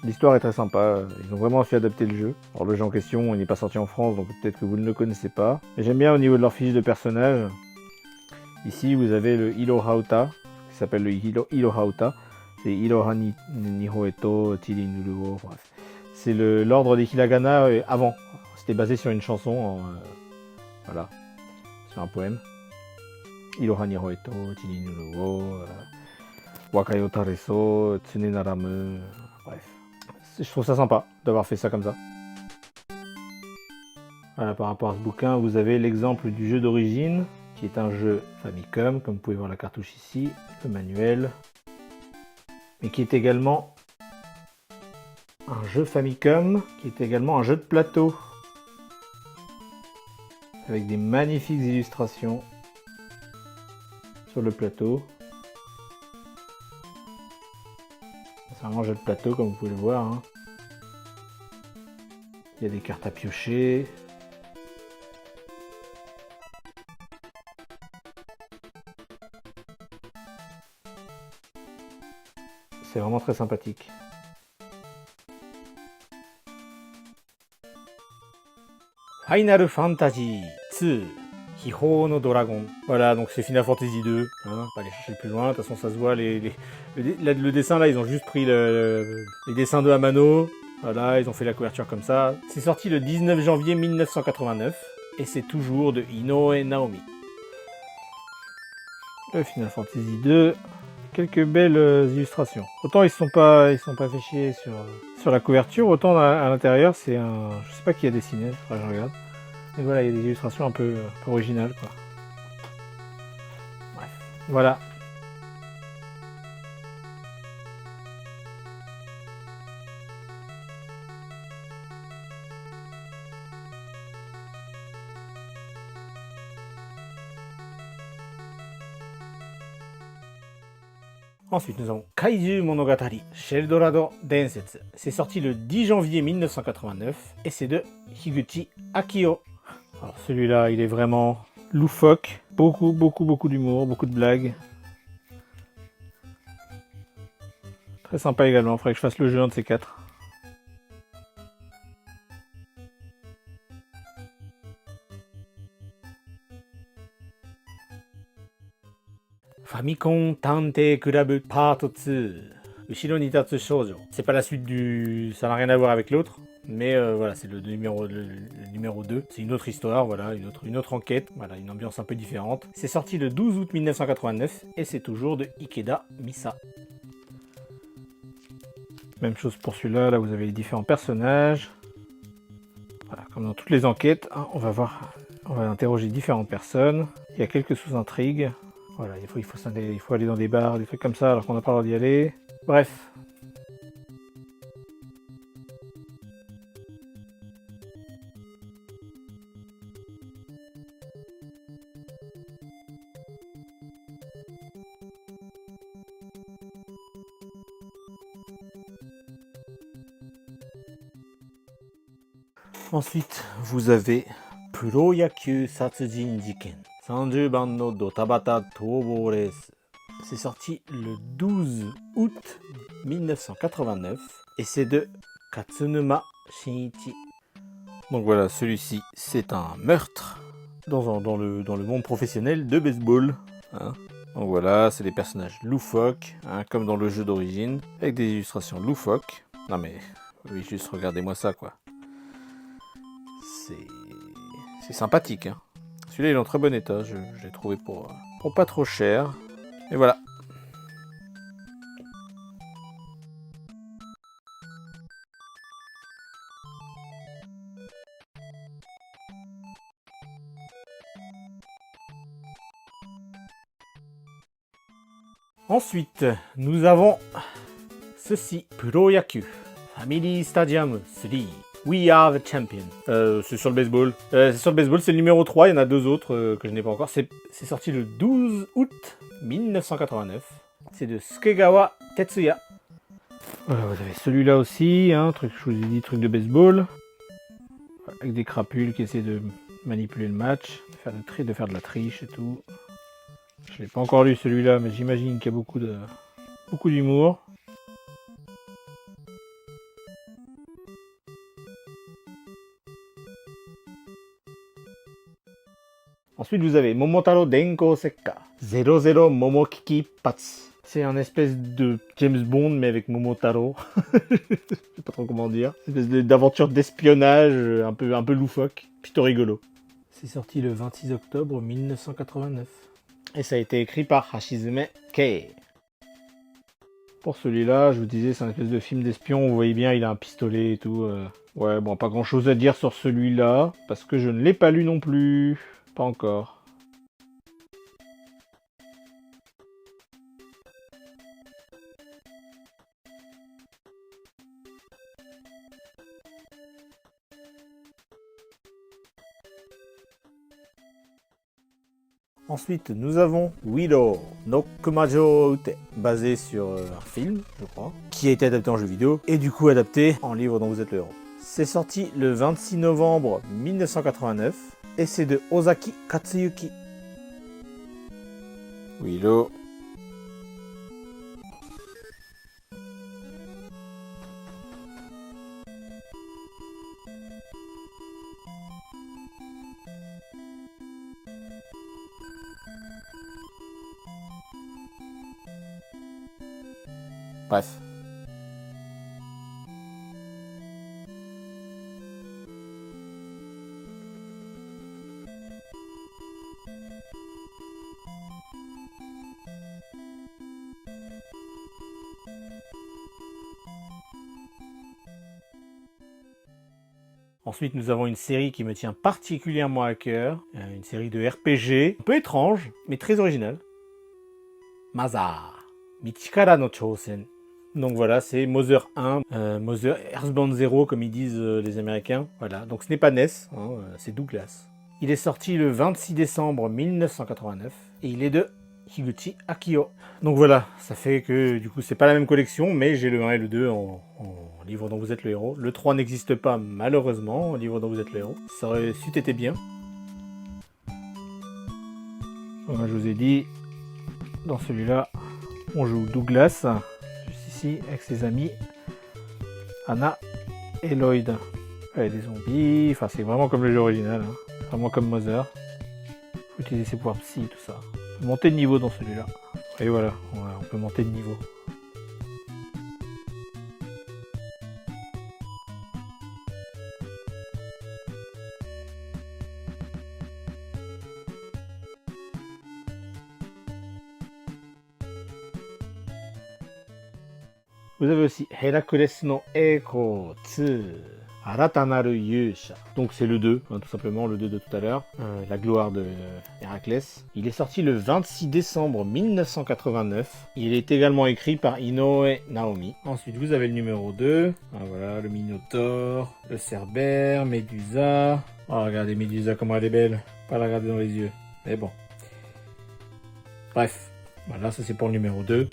L'histoire est très sympa, ils ont vraiment su adapter le jeu. Alors le jeu en question, il n'est pas sorti en France, donc peut-être que vous ne le connaissez pas. Mais j'aime bien au niveau de leur fiche de personnage. Ici, vous avez le Hirohauta, qui s'appelle le Hirohauta. C'est Hiroha Nihoeto Tirinuruo, bref. C'est l'ordre des Hiragana avant. C'était basé sur une chanson, voilà, sur un poème. Hiroha Nihoeto Tirinuruo, Wakayo Tareso, Tsunenaramu, bref. Je trouve ça sympa d'avoir fait ça comme ça. Voilà, par rapport à ce bouquin, vous avez l'exemple du jeu d'origine, qui est un jeu Famicom, comme vous pouvez voir la cartouche ici, le manuel, mais qui est également un jeu Famicom, qui est également un jeu de plateau, avec des magnifiques illustrations sur le plateau. C'est vraiment un jeu de plateau, comme vous pouvez le voir, hein. Il y a des cartes à piocher. C'est vraiment très sympathique. Final Fantasy 2 Hihou no Dragon. Voilà, donc c'est Final Fantasy 2. Hein, pas aller chercher plus loin. De toute façon, ça se voit. Le dessin là, ils ont juste pris les dessins de Amano. Voilà, ils ont fait la couverture comme ça. C'est sorti le 19 janvier 1989. Et c'est toujours de Inoue Naomi. Le Final Fantasy 2. Quelques belles illustrations. Autant ils sont pas fait chier sur la couverture, autant à l'intérieur c'est un... Je sais pas qui a dessiné, faudra que je regarde. Mais voilà, il y a des illustrations un peu originales quoi. Bref, voilà. Ensuite, nous avons Kaiju Monogatari, Sheldorado Densetsu. C'est sorti le 10 janvier 1989 et c'est de Higuchi Akio. Alors celui-là, il est vraiment loufoque. Beaucoup d'humour, beaucoup de blagues. Très sympa également, il faudrait que je fasse le jeu un de ces quatre. Famicom Tantei Club Part 2. Ushiro ni tatsu shoujo. C'est pas la suite du... Ça n'a rien à voir avec l'autre. Mais voilà, c'est le numéro 2. C'est une autre histoire, voilà, une autre enquête. Voilà, une ambiance un peu différente. C'est sorti le 12 août 1989 et c'est toujours de Ikeda Misa. Même chose pour celui-là, là vous avez les différents personnages. Voilà, comme dans toutes les enquêtes, hein, on va interroger différentes personnes. Il y a quelques sous-intrigues. Voilà, il faut aller dans des bars, des trucs comme ça alors qu'on n'a pas le droit d'y aller. Bref. Ensuite, vous avez Puro Yaku Satsujin Jiken. 30番のドタバタ逃亡レース. C'est sorti le 12 août 1989 et c'est de Katsunuma Shinichi. Donc voilà, celui-ci, c'est un meurtre dans le monde professionnel de baseball. Hein. Donc voilà, c'est des personnages loufoques, hein, comme dans le jeu d'origine, avec des illustrations loufoques. Non mais, oui, juste regardez-moi ça, quoi. C'est sympathique, hein. Celui-là, il est en très bon état, je l'ai trouvé pour pas trop cher. Et voilà. Ensuite, nous avons ceci, Puro Yaku, Family Stadium 3. We are the champion. C'est sur le baseball. C'est le numéro 3, il y en a deux autres que je n'ai pas encore. C'est sorti le 12 août 1989. C'est de Sukegawa Tetsuya. Voilà, vous avez celui-là aussi, hein, truc, je vous ai dit, truc de baseball. Avec des crapules qui essaient de manipuler le match, de faire de la triche et tout. Je l'ai pas encore lu celui-là, mais j'imagine qu'il y a beaucoup d'humour. Ensuite, vous avez Momotaro Denko Sekka 00 Momokiki Patsu. C'est un espèce de James Bond, mais avec Momotaro. Je sais pas trop comment dire. Une espèce d'aventure d'espionnage un peu loufoque, plutôt rigolo. C'est sorti le 26 octobre 1989. Et ça a été écrit par Hashizume Kei. Pour celui-là, je vous disais, c'est un espèce de film d'espion. Vous voyez bien, il a un pistolet et tout. Ouais, bon, pas grand-chose à dire sur celui-là, parce que je ne l'ai pas lu non plus. Pas encore. Ensuite, nous avons Willow no Kumajo Ute, basé sur un film, je crois, qui a été adapté en jeu vidéo, et du coup adapté en livre dont vous êtes le héros. C'est sorti le 26 novembre 1989, et c'est de Ozaki Katsuyuki. Willow. Bref. Ensuite, nous avons une série qui me tient particulièrement à cœur, une série de RPG, un peu étrange, mais très originale. Maza, Michikara no Chousen. Donc voilà, c'est Mother 1, Mother Earthbound 0 comme ils disent les Américains. Voilà, donc ce n'est pas NES, hein, c'est Douglas. Il est sorti le 26 décembre 1989 et il est de Higuchi Akio. Donc voilà, ça fait que du coup c'est pas la même collection, mais j'ai le 1 et le 2 en livre dont vous êtes le héros. Le 3 n'existe pas malheureusement en livre dont vous êtes le héros. Ça aurait su été bien. Comme je vous ai dit, dans celui-là, on joue Douglas, juste ici, avec ses amis Anna et Lloyd. Ouais, des zombies, enfin c'est vraiment comme le jeu original, hein. Vraiment comme Mother. Faut utiliser ses pouvoirs psy, tout ça. On peut monter de niveau dans celui-là. Et voilà, on peut monter de niveau. Vous avez aussi Heracles no Eiko 2, Aratanaru Yusha. Donc c'est le 2, hein, tout simplement, le 2 de tout à l'heure. La gloire de Héraclès. Il est sorti le 26 décembre 1989. Il est également écrit par Inoue Naomi. Ensuite, vous avez le numéro 2. Ah, voilà, le Minotaure, le Cerbère, Médusa. Oh, regardez Médusa, comment elle est belle. Pas la regarder dans les yeux. Mais bon. Bref, voilà, ça c'est pour le numéro 2.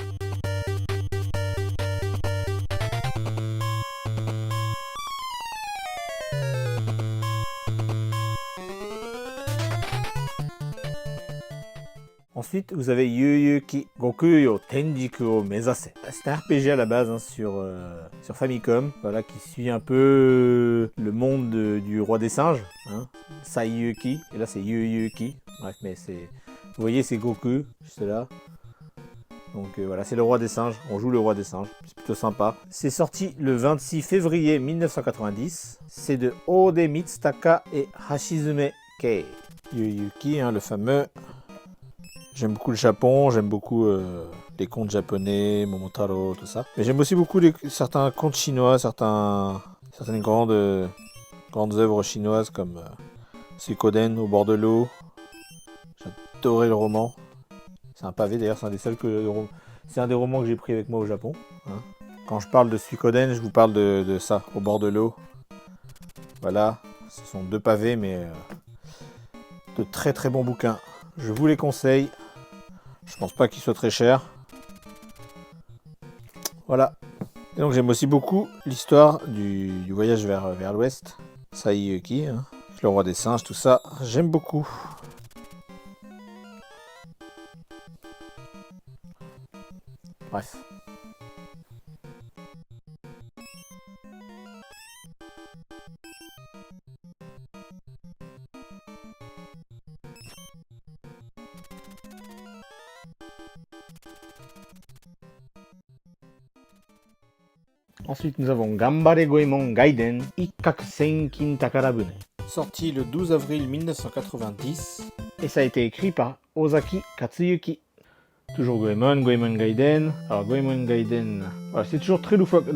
Ensuite, vous avez Yuyuki Gokuyo Tenjiku o Mezase. C'est un RPG à la base hein, sur Famicom, voilà, qui suit un peu le monde du roi des singes. Hein. Saiyuki, et là c'est Yuyuki. Bref, mais c'est. Vous voyez, c'est Goku, juste là. Donc voilà, c'est le roi des singes. On joue le roi des singes. C'est plutôt sympa. C'est sorti le 26 février 1990. C'est de Ode Mitsutaka et Hashizume Kei. Yuyuki, hein, le fameux. J'aime beaucoup le Japon, j'aime beaucoup les contes japonais, Momotaro, tout ça. Mais j'aime aussi beaucoup certains contes chinois, certaines grandes œuvres chinoises comme Suikoden, Au bord de l'eau. J'adorais le roman. C'est un pavé d'ailleurs, c'est un des romans que j'ai pris avec moi au Japon. Hein. Quand je parle de Suikoden, je vous parle de ça, Au bord de l'eau. Voilà, ce sont 2 pavés, mais de très très bons bouquins. Je vous les conseille. Je pense pas qu'ils soient très chers. Voilà. Et donc j'aime aussi beaucoup l'histoire du voyage vers l'ouest. Saiyuki, hein, le roi des singes, tout ça. J'aime beaucoup. Bref. Ensuite, nous avons Gambare Goemon Gaiden Ikkaku Senkin Takarabune. Sorti le 12 avril 1990. Et ça a été écrit par Ozaki Katsuyuki. Toujours Goemon, Goemon Gaiden. Alors Goemon Gaiden, voilà, c'est toujours très loufoque.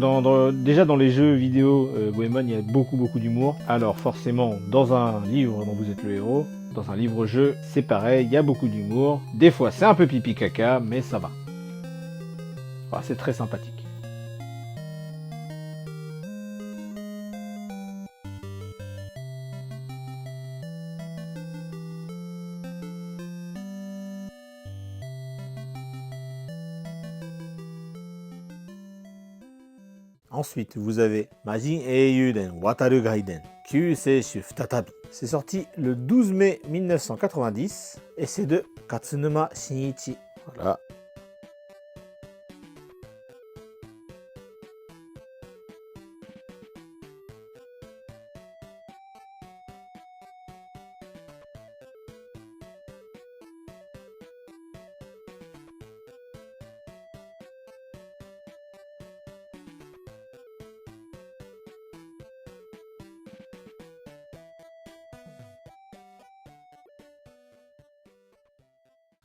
Déjà dans les jeux vidéo, Goemon, il y a beaucoup d'humour. Alors forcément, dans un livre dont vous êtes le héros, dans un livre-jeu, c'est pareil, il y a beaucoup d'humour. Des fois c'est un peu pipi caca, mais ça va. Voilà, c'est très sympathique. Ensuite, vous avez Majin Eiyuden Wataru Gaiden, Kyuseishu Futatabi. C'est sorti le 12 mai 1990 et c'est de Katsunuma Shinichi. Voilà.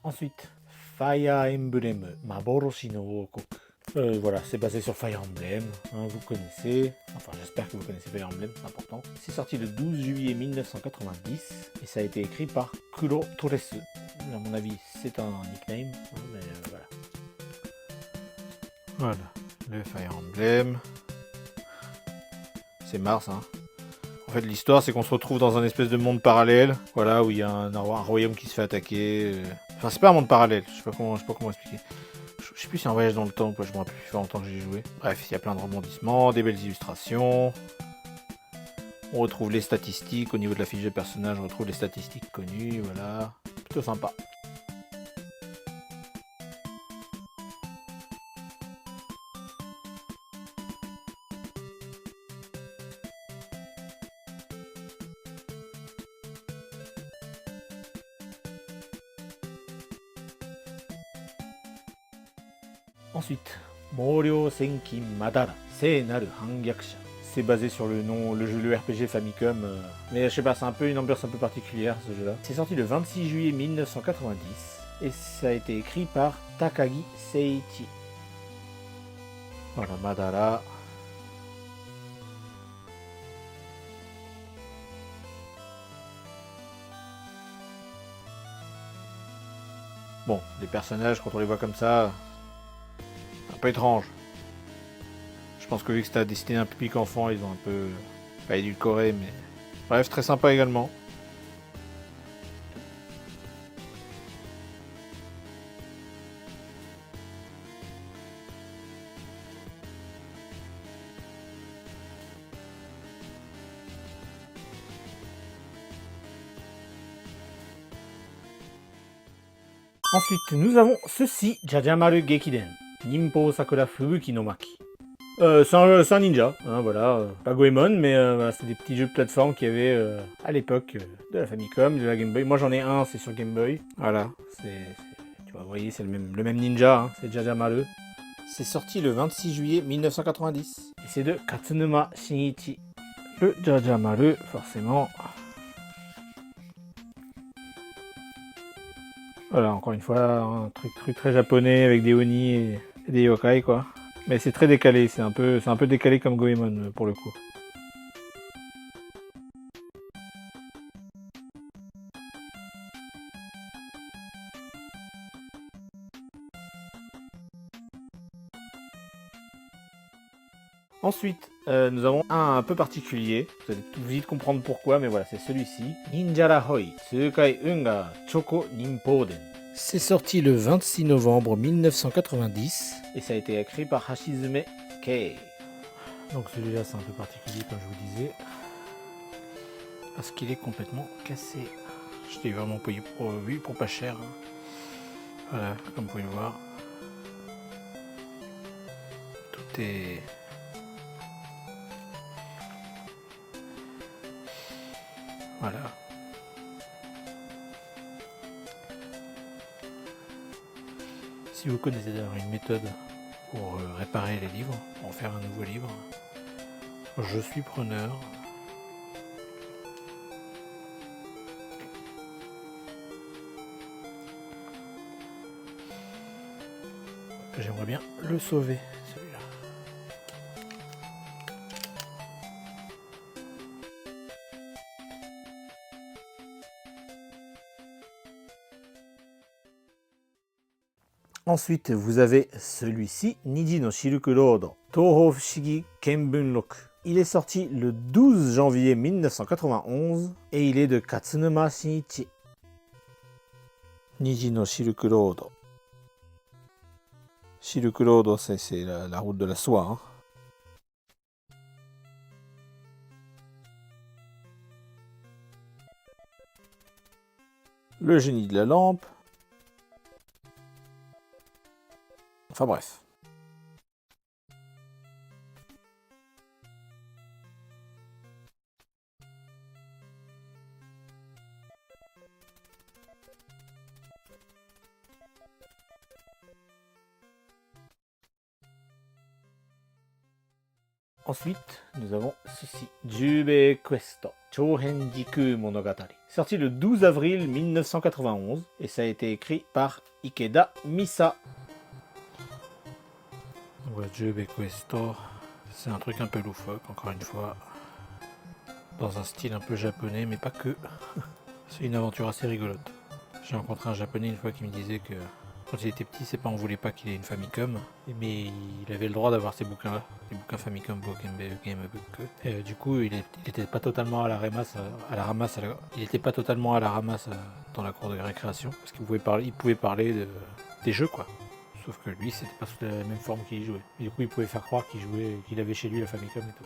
Ensuite, Fire Emblem Maboroshi no Oukoku. Voilà, c'est basé sur Fire Emblem, hein, vous connaissez. Enfin, j'espère que vous connaissez Fire Emblem, c'est important. C'est sorti le 12 juillet 1990 et ça a été écrit par Kuro Toresu. À mon avis, c'est un nickname, hein, mais voilà. Voilà, le Fire Emblem. C'est Mars, hein. En fait, l'histoire, c'est qu'on se retrouve dans un espèce de monde parallèle, voilà, où il y a un royaume qui se fait attaquer. Enfin, c'est pas un monde parallèle, je sais pas comment expliquer. Je sais plus si c'est un voyage dans le temps ou pas, je me rappelle plus, ça fait longtemps que j'ai joué. Bref, il y a plein de rebondissements, des belles illustrations. On retrouve les statistiques, au niveau de la fiche de personnage, on retrouve les statistiques connues, voilà. Plutôt sympa. Ensuite, Moryo Senki Madara, Seinaru Hangyakusha. C'est basé sur le RPG Famicom, mais je sais pas, c'est un peu une ambiance un peu particulière ce jeu-là. C'est sorti le 26 juillet 1990 et ça a été écrit par Takagi Seiichi. Voilà, Madara. Bon, les personnages, quand on les voit comme ça, un peu étrange. Je pense que vu que c'était destiné à un public enfant, ils ont un peu pas édulcoré, mais bref, très sympa également. Ensuite, nous avons ceci, Jajamaru Gekiden, Nimpo Sakura Fubuki no Maki. C'est un ninja, hein, voilà, pas Goemon, mais voilà, c'est des petits jeux de plateforme qu'il y avait à l'époque de la Famicom, de la Game Boy. Moi j'en ai un, c'est sur Game Boy. Voilà, tu vois, vous voyez, c'est le même ninja, hein, c'est Jajamaru. C'est sorti le 26 juillet 1990. Et c'est de Katsunuma Shinichi. Le Jajamaru, forcément. Voilà, encore une fois, un truc très japonais avec des Oni et des yokai, quoi. Mais c'est très décalé, c'est un peu décalé comme Goemon pour le coup. Ensuite, nous avons un peu particulier. Vous allez tout vite comprendre pourquoi, mais voilà, c'est celui-ci. Ninjara Hoi, Tsukai Unga Choko Nimpoden. C'est sorti le 26 novembre 1990 et ça a été écrit par Hashizume Kei. Donc celui-là, c'est un peu particulier, comme je vous disais, parce qu'il est complètement cassé. Je l'ai vraiment payé pour pas cher. Voilà, comme vous pouvez le voir. Tout est... Voilà. Si vous connaissez d'ailleurs une méthode pour réparer les livres, pour en faire un nouveau livre, je suis preneur. J'aimerais bien le sauver, celui-là. Ensuite, vous avez celui-ci, Niji no Shilk Road, Touhou Fushigi Kenbun Roku. Il est sorti le 12 janvier 1991 et il est de Katsunuma Shinichi. Niji no Shilk Road. Shilk Road, c'est la route de la soie. Hein. Le génie de la lampe. Enfin bref. Ensuite, nous avons ceci. Jubei Quest, Chouhen Jiku Monogatari. Sorti le 12 avril 1991 et ça a été écrit par Ikeda Misa. Ouais, Jubei Quest, c'est un truc un peu loufoque, encore une fois. Dans un style un peu japonais, mais pas que. C'est une aventure assez rigolote. J'ai rencontré un japonais une fois qui me disait que quand il était petit, c'est pas on voulait pas qu'il ait une Famicom, mais il avait le droit d'avoir ces bouquins-là, les bouquins Famicom Book Game Book. Et du coup, il était pas totalement à la ramasse, il était pas totalement à la ramasse dans la cour de récréation, parce qu'il pouvait parler des jeux quoi. Sauf que lui, c'était pas sous la même forme qu'il y jouait. Et du coup, il pouvait faire croire qu'il avait chez lui la Famicom et tout.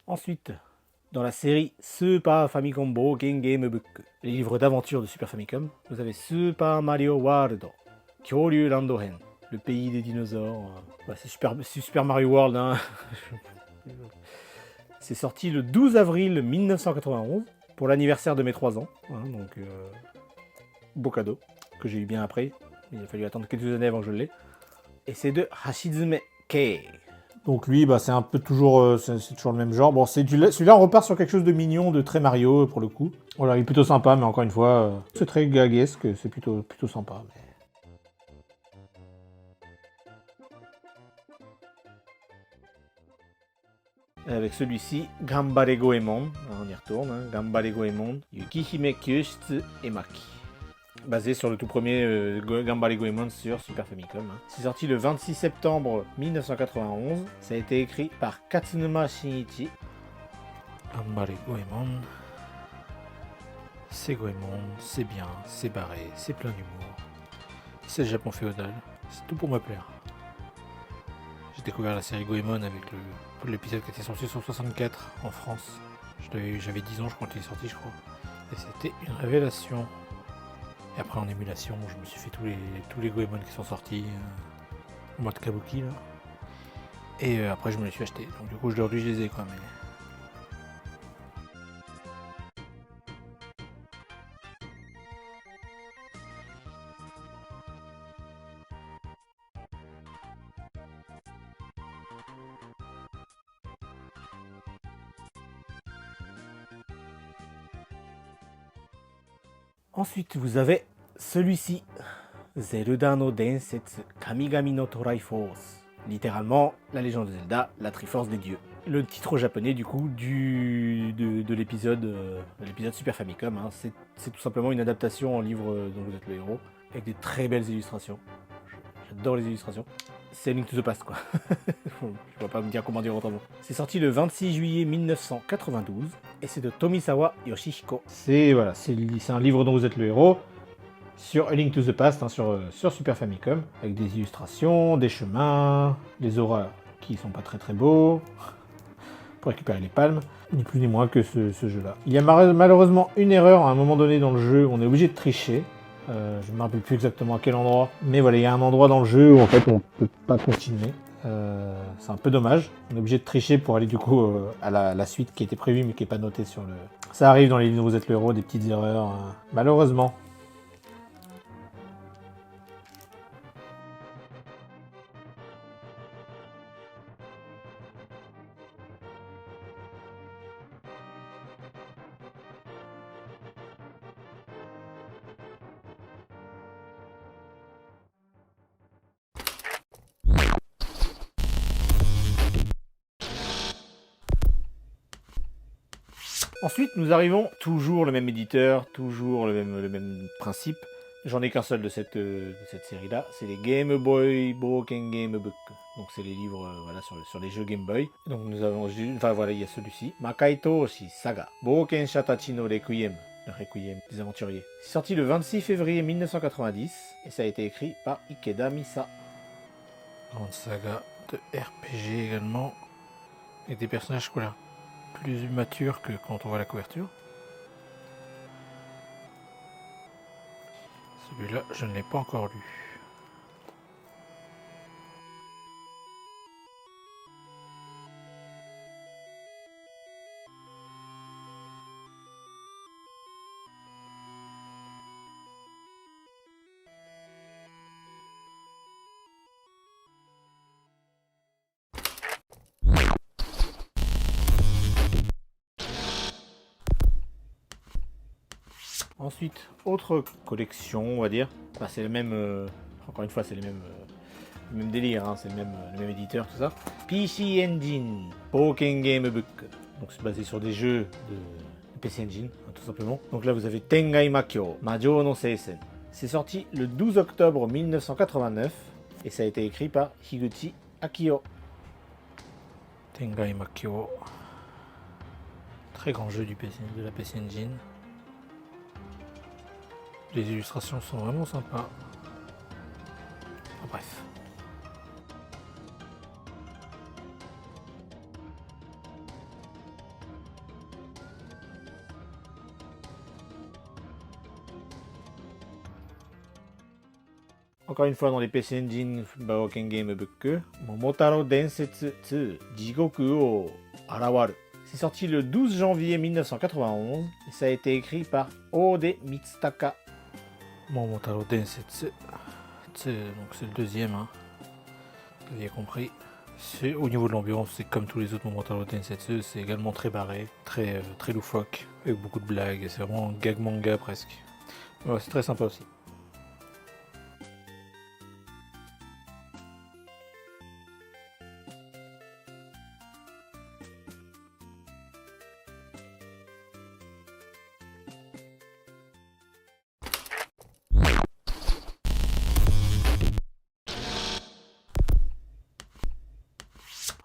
Ensuite, dans la série Super Famicom Boken Game Book, les livres d'aventure de Super Famicom, vous avez Super Mario World, Kyoryu Landohen, le pays des dinosaures. Bah, c'est Super Mario World. Hein. C'est sorti le 12 avril 1991 pour l'anniversaire de mes 3 ans. Hein, donc, beau cadeau que j'ai eu bien après. Il a fallu attendre quelques années avant que je l'ai. Et c'est de Hashizume Kei. Donc lui, bah, c'est un peu toujours, c'est toujours le même genre. Bon, celui-là, on repart sur quelque chose de mignon, de très Mario pour le coup. Voilà, il est plutôt sympa, mais encore une fois, c'est très gaguesque, c'est plutôt sympa. Mais... Avec celui-ci, Gambare Goemon, on y retourne, hein, Gambare Goemon, Yukihime Kyushitsu Emaki. Basé sur le tout premier Gambare Goemon sur Super Famicom. Hein. C'est sorti le 26 septembre 1991. Ça a été écrit par Katsunuma Shinichi. Gambare Goemon. C'est Goemon, c'est bien, c'est barré, c'est plein d'humour. C'est le Japon féodal, c'est tout pour me plaire. J'ai découvert la série Goemon avec l'épisode qui était sorti sur 64 en France. J'avais 10 ans, je crois qu'il est sorti, je crois. Et c'était une révélation. Et après en émulation, je me suis fait tous les Goemon qui sont sortis au mois de Kabuki là. Et après je me les suis achetés. Donc du coup aujourd'hui je les ai quoi. Mais... Ensuite, vous avez celui-ci, Zelda no Densetsu Kamigami no Triforce. Littéralement, la légende de Zelda, la Triforce des dieux. Le titre japonais, du coup, de l'épisode Super Famicom. Hein. C'est tout simplement une adaptation en livre dont vous êtes le héros, avec des très belles illustrations. J'adore les illustrations. C'est Link to the Past, quoi. Je ne vais pas me dire comment dire autrement. C'est sorti le 26 juillet 1992 et c'est de Tomisawa Yoshihiko. C'est un livre dont vous êtes le héros sur A Link to the Past, hein, sur Super Famicom, avec des illustrations, des chemins, des auras qui sont pas très très beaux, pour récupérer les palmes, ni plus ni moins que ce jeu-là. Il y a malheureusement une erreur à un moment donné dans le jeu, on est obligé de tricher. Je ne me rappelle plus exactement à quel endroit, mais voilà, il y a un endroit dans le jeu où en fait on peut pas continuer. C'est un peu dommage. On est obligé de tricher pour aller du coup à la suite qui était prévue mais qui n'est pas notée sur le... Ça arrive dans les livres où vous êtes le héros, des petites erreurs, malheureusement. Ensuite, nous arrivons, toujours le même éditeur, toujours le même principe. J'en ai qu'un seul de cette série-là, c'est les Game Boy Broken Game Book. Donc c'est les livres voilà, sur les jeux Game Boy. Donc nous avons, enfin voilà, il y a celui-ci. Makai Toshi Saga, Bokensha Tachi no Requiem, le Requiem des aventuriers. C'est sorti le 26 février 1990 et ça a été écrit par Ikeda Misa. Grande saga de RPG également, avec des personnages voilà, plus matures que quand on voit la couverture. Celui-là, je ne l'ai pas encore lu. Ensuite, autre collection, on va dire. Enfin, c'est le même. Encore une fois, c'est le même délire, hein, c'est le même éditeur, tout ça. PC Engine, Poken Game Book. Donc c'est basé sur des jeux de PC Engine, hein, tout simplement. Donc là, vous avez Tengai Makyo, Majo no Seisen. C'est sorti le 12 octobre 1989 et ça a été écrit par Higuchi Akio. Tengai Makyo. Très grand jeu de la PC Engine. Les illustrations sont vraiment sympas. Enfin, bref. Encore une fois dans les PC Engine Broken Game Book, Momotaro Densetsu 2 Jigoku o Arawaru. C'est sorti le 12 janvier 1991 et ça a été écrit par Ode Mitsutaka. Momotaro Densetsu 2, donc c'est le deuxième, hein. Vous avez compris. Au niveau de l'ambiance, c'est comme tous les autres Momotaro Densetsu, c'est également très barré, très loufoque, avec beaucoup de blagues, c'est vraiment un gag manga presque. Ouais, c'est très sympa aussi.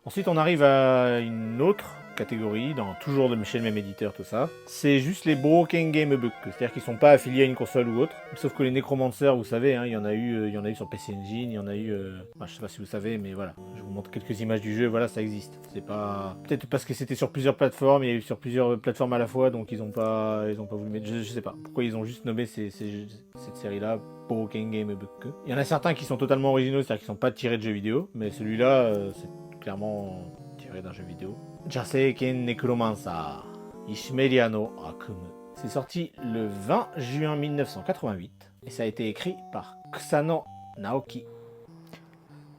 Ensuite, on arrive à une autre catégorie, toujours chez le même éditeur, tout ça. C'est juste les Broken Game Book, c'est-à-dire qu'ils sont pas affiliés à une console ou autre. Sauf que les Necromancers, vous savez, hein, il y en a eu sur PC Engine, il y en a eu... je sais pas si vous savez, mais voilà. Je vous montre quelques images du jeu, voilà, ça existe. C'est pas... Peut-être parce que c'était sur plusieurs plateformes, il y a eu sur plusieurs plateformes à la fois, donc ils ont pas voulu mettre... Je sais pas pourquoi ils ont juste nommé cette série-là Broken Game Book. Il y en a certains qui sont totalement originaux, c'est-à-dire qui sont pas tirés de jeux vidéo, mais celui-là, c'est clairement tiré d'un jeu vidéo. Jaseiken Necromancer, Ishmeria no Akumu. C'est sorti le 20 juin 1988 et ça a été écrit par Kusano Naoki.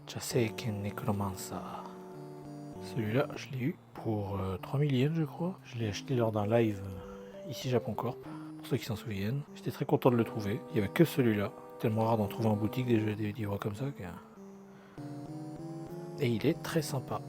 Jaseiken Necromancer. Celui-là, je l'ai eu pour 3000 yens, je crois. Je l'ai acheté lors d'un live ici Japon Corp, pour ceux qui s'en souviennent. J'étais très content de le trouver. Il n'y avait que celui-là. Tellement rare d'en trouver en boutique des livres comme ça. Et il est très sympa.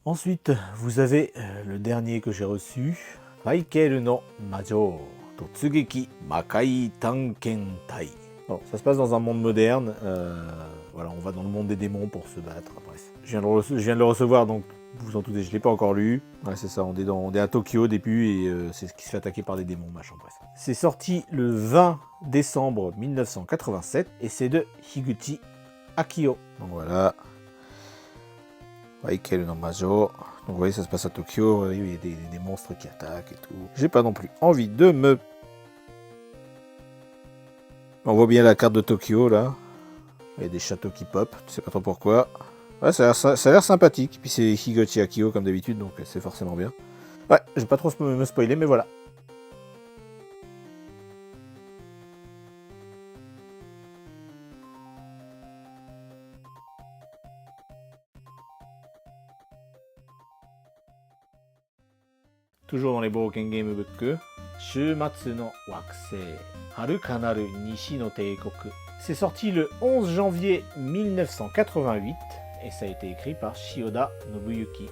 Ensuite, vous avez le dernier que j'ai reçu, Maikeru no Majo Totsugeki Makai Tankentai. Bon, ça se passe dans un monde moderne. Voilà, on va dans le monde des démons pour se battre. Bref, je viens de le recevoir, donc vous vous en doutez, je ne l'ai pas encore lu. Ouais, c'est ça, on est à Tokyo au début et c'est ce qui se fait attaquer par des démons, machin, bref. C'est sorti le 20 décembre 1987 et c'est de Higuchi Akio. Donc voilà. Aikel no Majo. Donc vous voyez, ça se passe à Tokyo, il y a des monstres qui attaquent et tout. J'ai pas non plus envie de me... On voit bien la carte de Tokyo là. Il y a des châteaux qui pop, tu sais pas trop pourquoi. Ouais, ça a l'air sympathique. Puis c'est Higochi Akio comme d'habitude, donc c'est forcément bien. Ouais, je vais pas trop me spoiler, mais voilà. Toujours dans les Broken Game Book. Shumatsu no Wakusei, Harukanaru Nishi no Teikoku. C'est sorti le 11 janvier 1988 et ça a été écrit par Shioda Nobuyuki.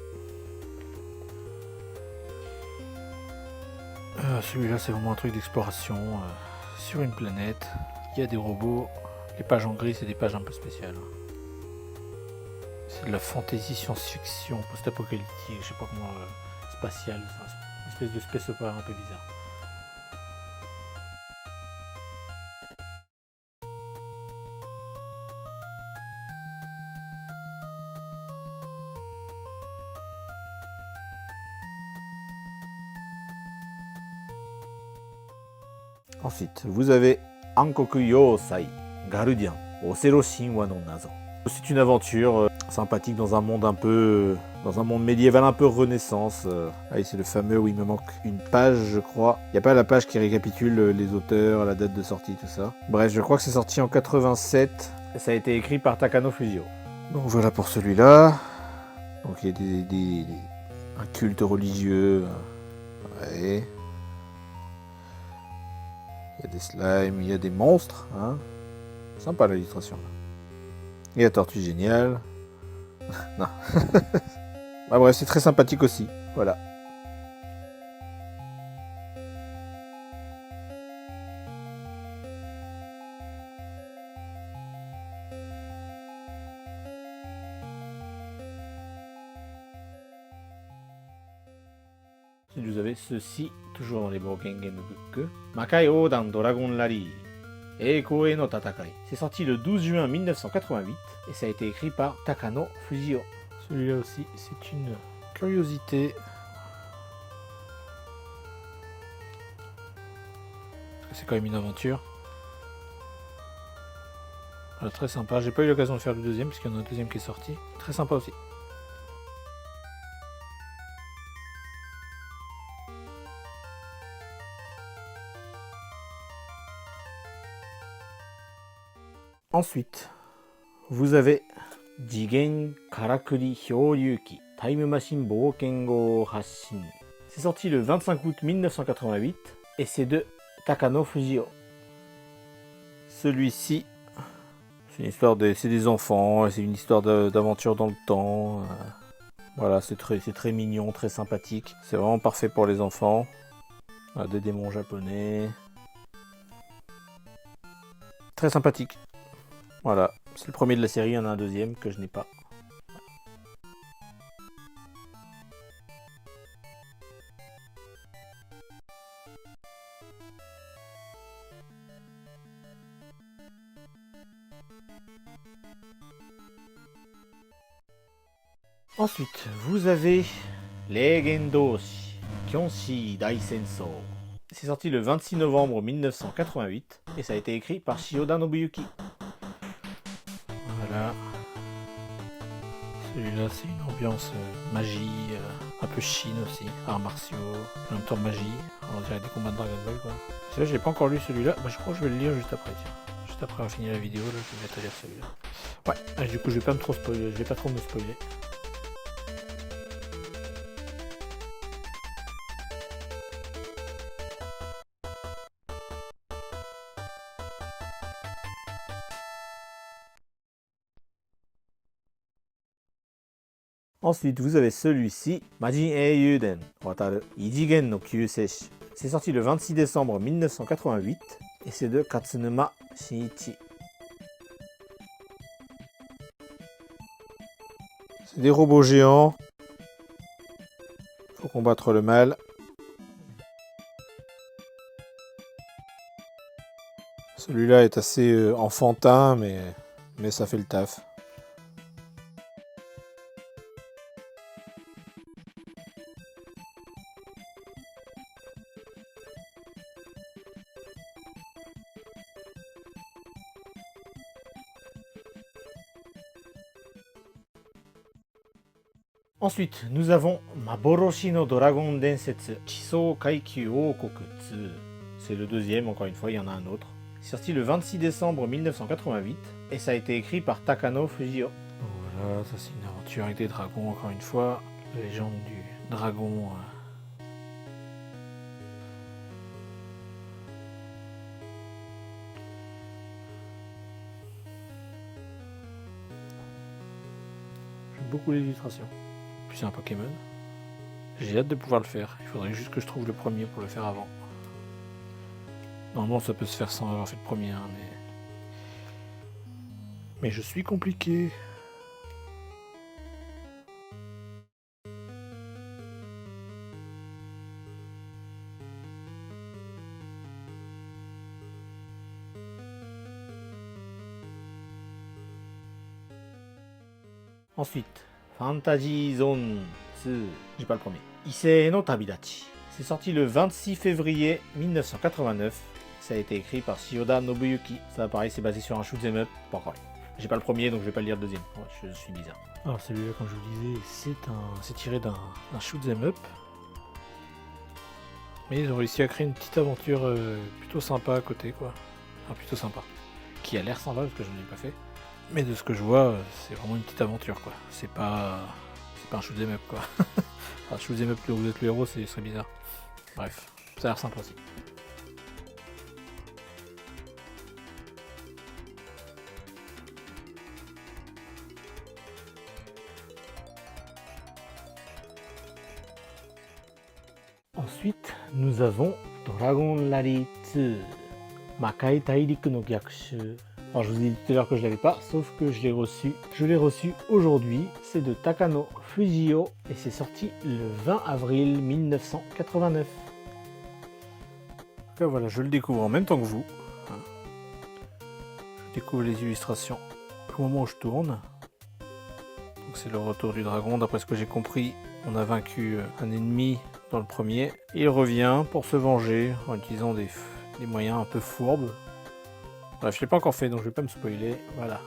Celui-là, c'est vraiment un truc d'exploration sur une planète. Il y a des robots. Les pages en gris, c'est des pages un peu spéciales. C'est de la fantasy science-fiction post-apocalyptique, je sais pas comment, spatiale. C'est une espèce de space opera un peu bizarre. Ensuite, vous avez Ankoku Yosai, Garudian, Osero Shinwa no Nazo. C'est une aventure sympathique dans un monde dans un monde médiéval un peu renaissance. Allez, c'est le fameux où il me manque une page, je crois. Il n'y a pas la page qui récapitule les auteurs, la date de sortie, tout ça. Bref, je crois que c'est sorti en 87. Et ça a été écrit par Takano Fujio. Donc voilà pour celui-là. Donc il y a un culte religieux. Ouais. Il y a des slimes, il y a des monstres. Hein. Sympa l'illustration là. Et la tortue géniale. Non. Bah bref, c'est très sympathique aussi. Voilà. Vous avez ceci, toujours dans les Broken Game Book. Makai Odan Dragon Rally. Eiko e no Tatakai. C'est sorti le 12 juin 1988 et ça a été écrit par Takano Fujio. Celui-là aussi, c'est une curiosité. C'est quand même une aventure. Voilà, très sympa. J'ai pas eu l'occasion de faire le deuxième puisqu'il y en a un deuxième qui est sorti. Très sympa aussi. Ensuite, vous avez Jigen Karakuri Hyoryuki Time Machine Bokengo Hashin. C'est sorti le 25 août 1988 et c'est de Takano Fujio. Celui-ci, c'est une histoire c'est des enfants, c'est une histoire d'aventure dans le temps. Voilà, c'est très mignon, très sympathique. C'est vraiment parfait pour les enfants. Des démons japonais. Très sympathique. Voilà, c'est le premier de la série, il y en a un deuxième que je n'ai pas. Ensuite, vous avez Legendoshi Kyonshi Daisensou. C'est sorti le 26 novembre 1988 et ça a été écrit par Shioda Nobuyuki. Voilà. Celui-là, c'est une ambiance magie, un peu Chine aussi, arts martiaux, en même temps magie. On dirait des combats de Dragon Ball quoi. Celui-là, j'ai pas encore lu celui-là. Bah, je crois que je vais le lire juste après. Tiens. Juste après avoir fini la vidéo, là, je vais mettre à lire celui-là. Ouais, du coup, je vais pas trop me spoiler. Ensuite, vous avez celui-ci, Majin Eiyuden Wataru Ijigen no Kyuseishi. C'est sorti le 26 décembre 1988 et c'est de Katsunuma Shinichi. C'est des robots géants. Faut combattre le mal. Celui-là est assez enfantin, mais ça fait le taf. Ensuite, nous avons Maboroshi no Dragon Densetsu Chisou Kaikyu Okoku 2. C'est le deuxième, encore une fois, il y en a un autre. Sorti le 26 décembre 1988, et ça a été écrit par Takano Fujio. Voilà, ça c'est une aventure avec des dragons, encore une fois. La légende du dragon. J'aime beaucoup les illustrations. Puis c'est un Pokémon. J'ai hâte de pouvoir le faire. Il faudrait juste que je trouve le premier pour le faire avant. Normalement ça peut se faire sans avoir fait le premier, hein, mais je suis compliqué. Ensuite, Fantasy Zone 2. J'ai pas le premier. Issei no Tabidachi. C'est sorti le 26 février 1989. Ça a été écrit par Shioda Nobuyuki. Ça, pareil, c'est basé sur un shoot'em up. Pas encore. J'ai pas le premier, donc je vais pas lire le deuxième. Ouais, je suis bizarre. Alors celui-là, comme je vous disais, c'est tiré d'un shoot'em up. Mais ils ont réussi à créer une petite aventure plutôt sympa à côté, quoi. Enfin, plutôt sympa. Qui a l'air sympa, parce que je ne l'ai pas fait. Mais de ce que je vois, c'est vraiment une petite aventure, quoi. C'est pas un shoot'em up, quoi. Un shoot'em up où vous êtes le héros, ce serait bizarre. Bref, ça a l'air sympa aussi. Ensuite, nous avons Dragon Rally 2, Makai Tairiku no Gyakushu. Alors je vous ai dit tout à l'heure que je l'avais pas, sauf que je l'ai reçu. Je l'ai reçu aujourd'hui. C'est de Takano Fujio et c'est sorti le 20 avril 1989. Donc voilà, je le découvre en même temps que vous. Je découvre les illustrations au moment où je tourne. Donc c'est le retour du dragon. D'après ce que j'ai compris, on a vaincu un ennemi dans le premier. Il revient pour se venger en utilisant des moyens un peu fourbes. Bref, je l'ai pas encore fait, donc je vais pas me spoiler. Voilà.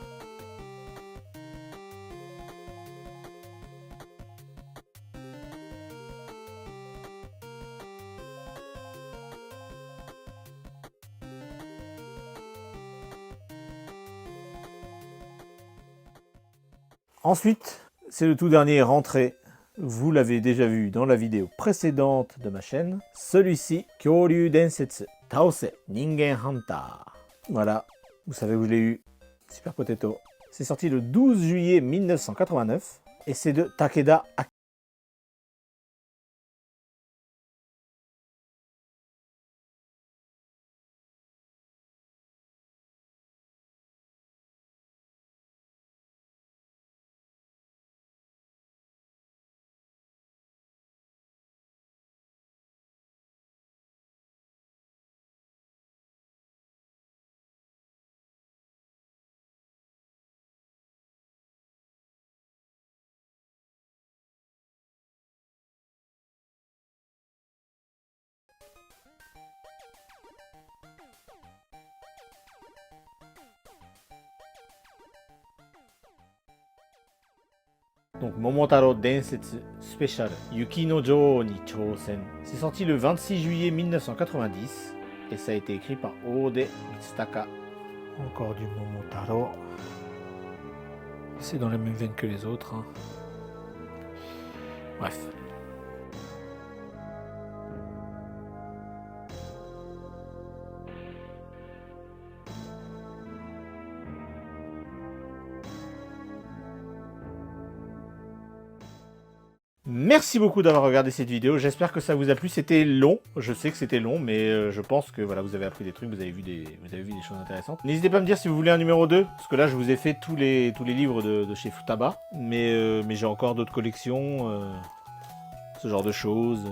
Ensuite, c'est le tout dernier rentré. Vous l'avez déjà vu dans la vidéo précédente de ma chaîne. Celui-ci, Kyoryu Densetsu Taose Ningen Hunter. Voilà, vous savez où je l'ai eu. Super Potato. C'est sorti le 12 juillet 1989 et c'est de Takeda Aki. Donc Momotaro Densetsu Special Yuki no Jou ni Chousen. C'est sorti le 26 juillet 1990 et ça a été écrit par Ode Mitsutaka. Encore du Momotaro. C'est dans la même veine que les autres. Hein. Bref. Merci beaucoup d'avoir regardé cette vidéo, j'espère que ça vous a plu, c'était long, je sais que c'était long, mais je pense que voilà, vous avez appris des trucs, vous avez vu des choses intéressantes. N'hésitez pas à me dire si vous voulez un numéro 2, parce que là je vous ai fait tous les livres de chez Futaba, mais j'ai encore d'autres collections, ce genre de choses,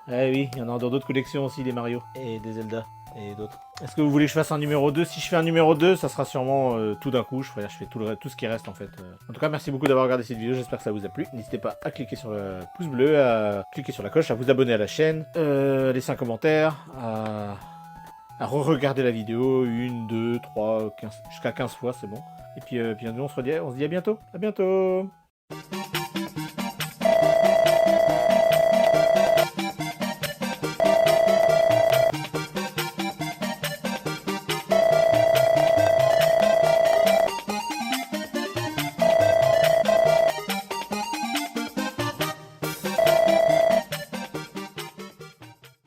Eh oui, il y en a dans d'autres collections aussi, des Mario, et des Zelda, et d'autres. Est-ce que vous voulez que je fasse un numéro 2? Si je fais un numéro 2, ça sera sûrement tout d'un coup. Je fais tout ce qui reste en fait. En tout cas, merci beaucoup d'avoir regardé cette vidéo. J'espère que ça vous a plu. N'hésitez pas à cliquer sur le pouce bleu, à cliquer sur la cloche, à vous abonner à la chaîne, à laisser un commentaire, à re-regarder la vidéo 1, 2, 3, 15, jusqu'à 15 fois, c'est bon. Et puis nous, on se dit à bientôt. À bientôt! Ciao.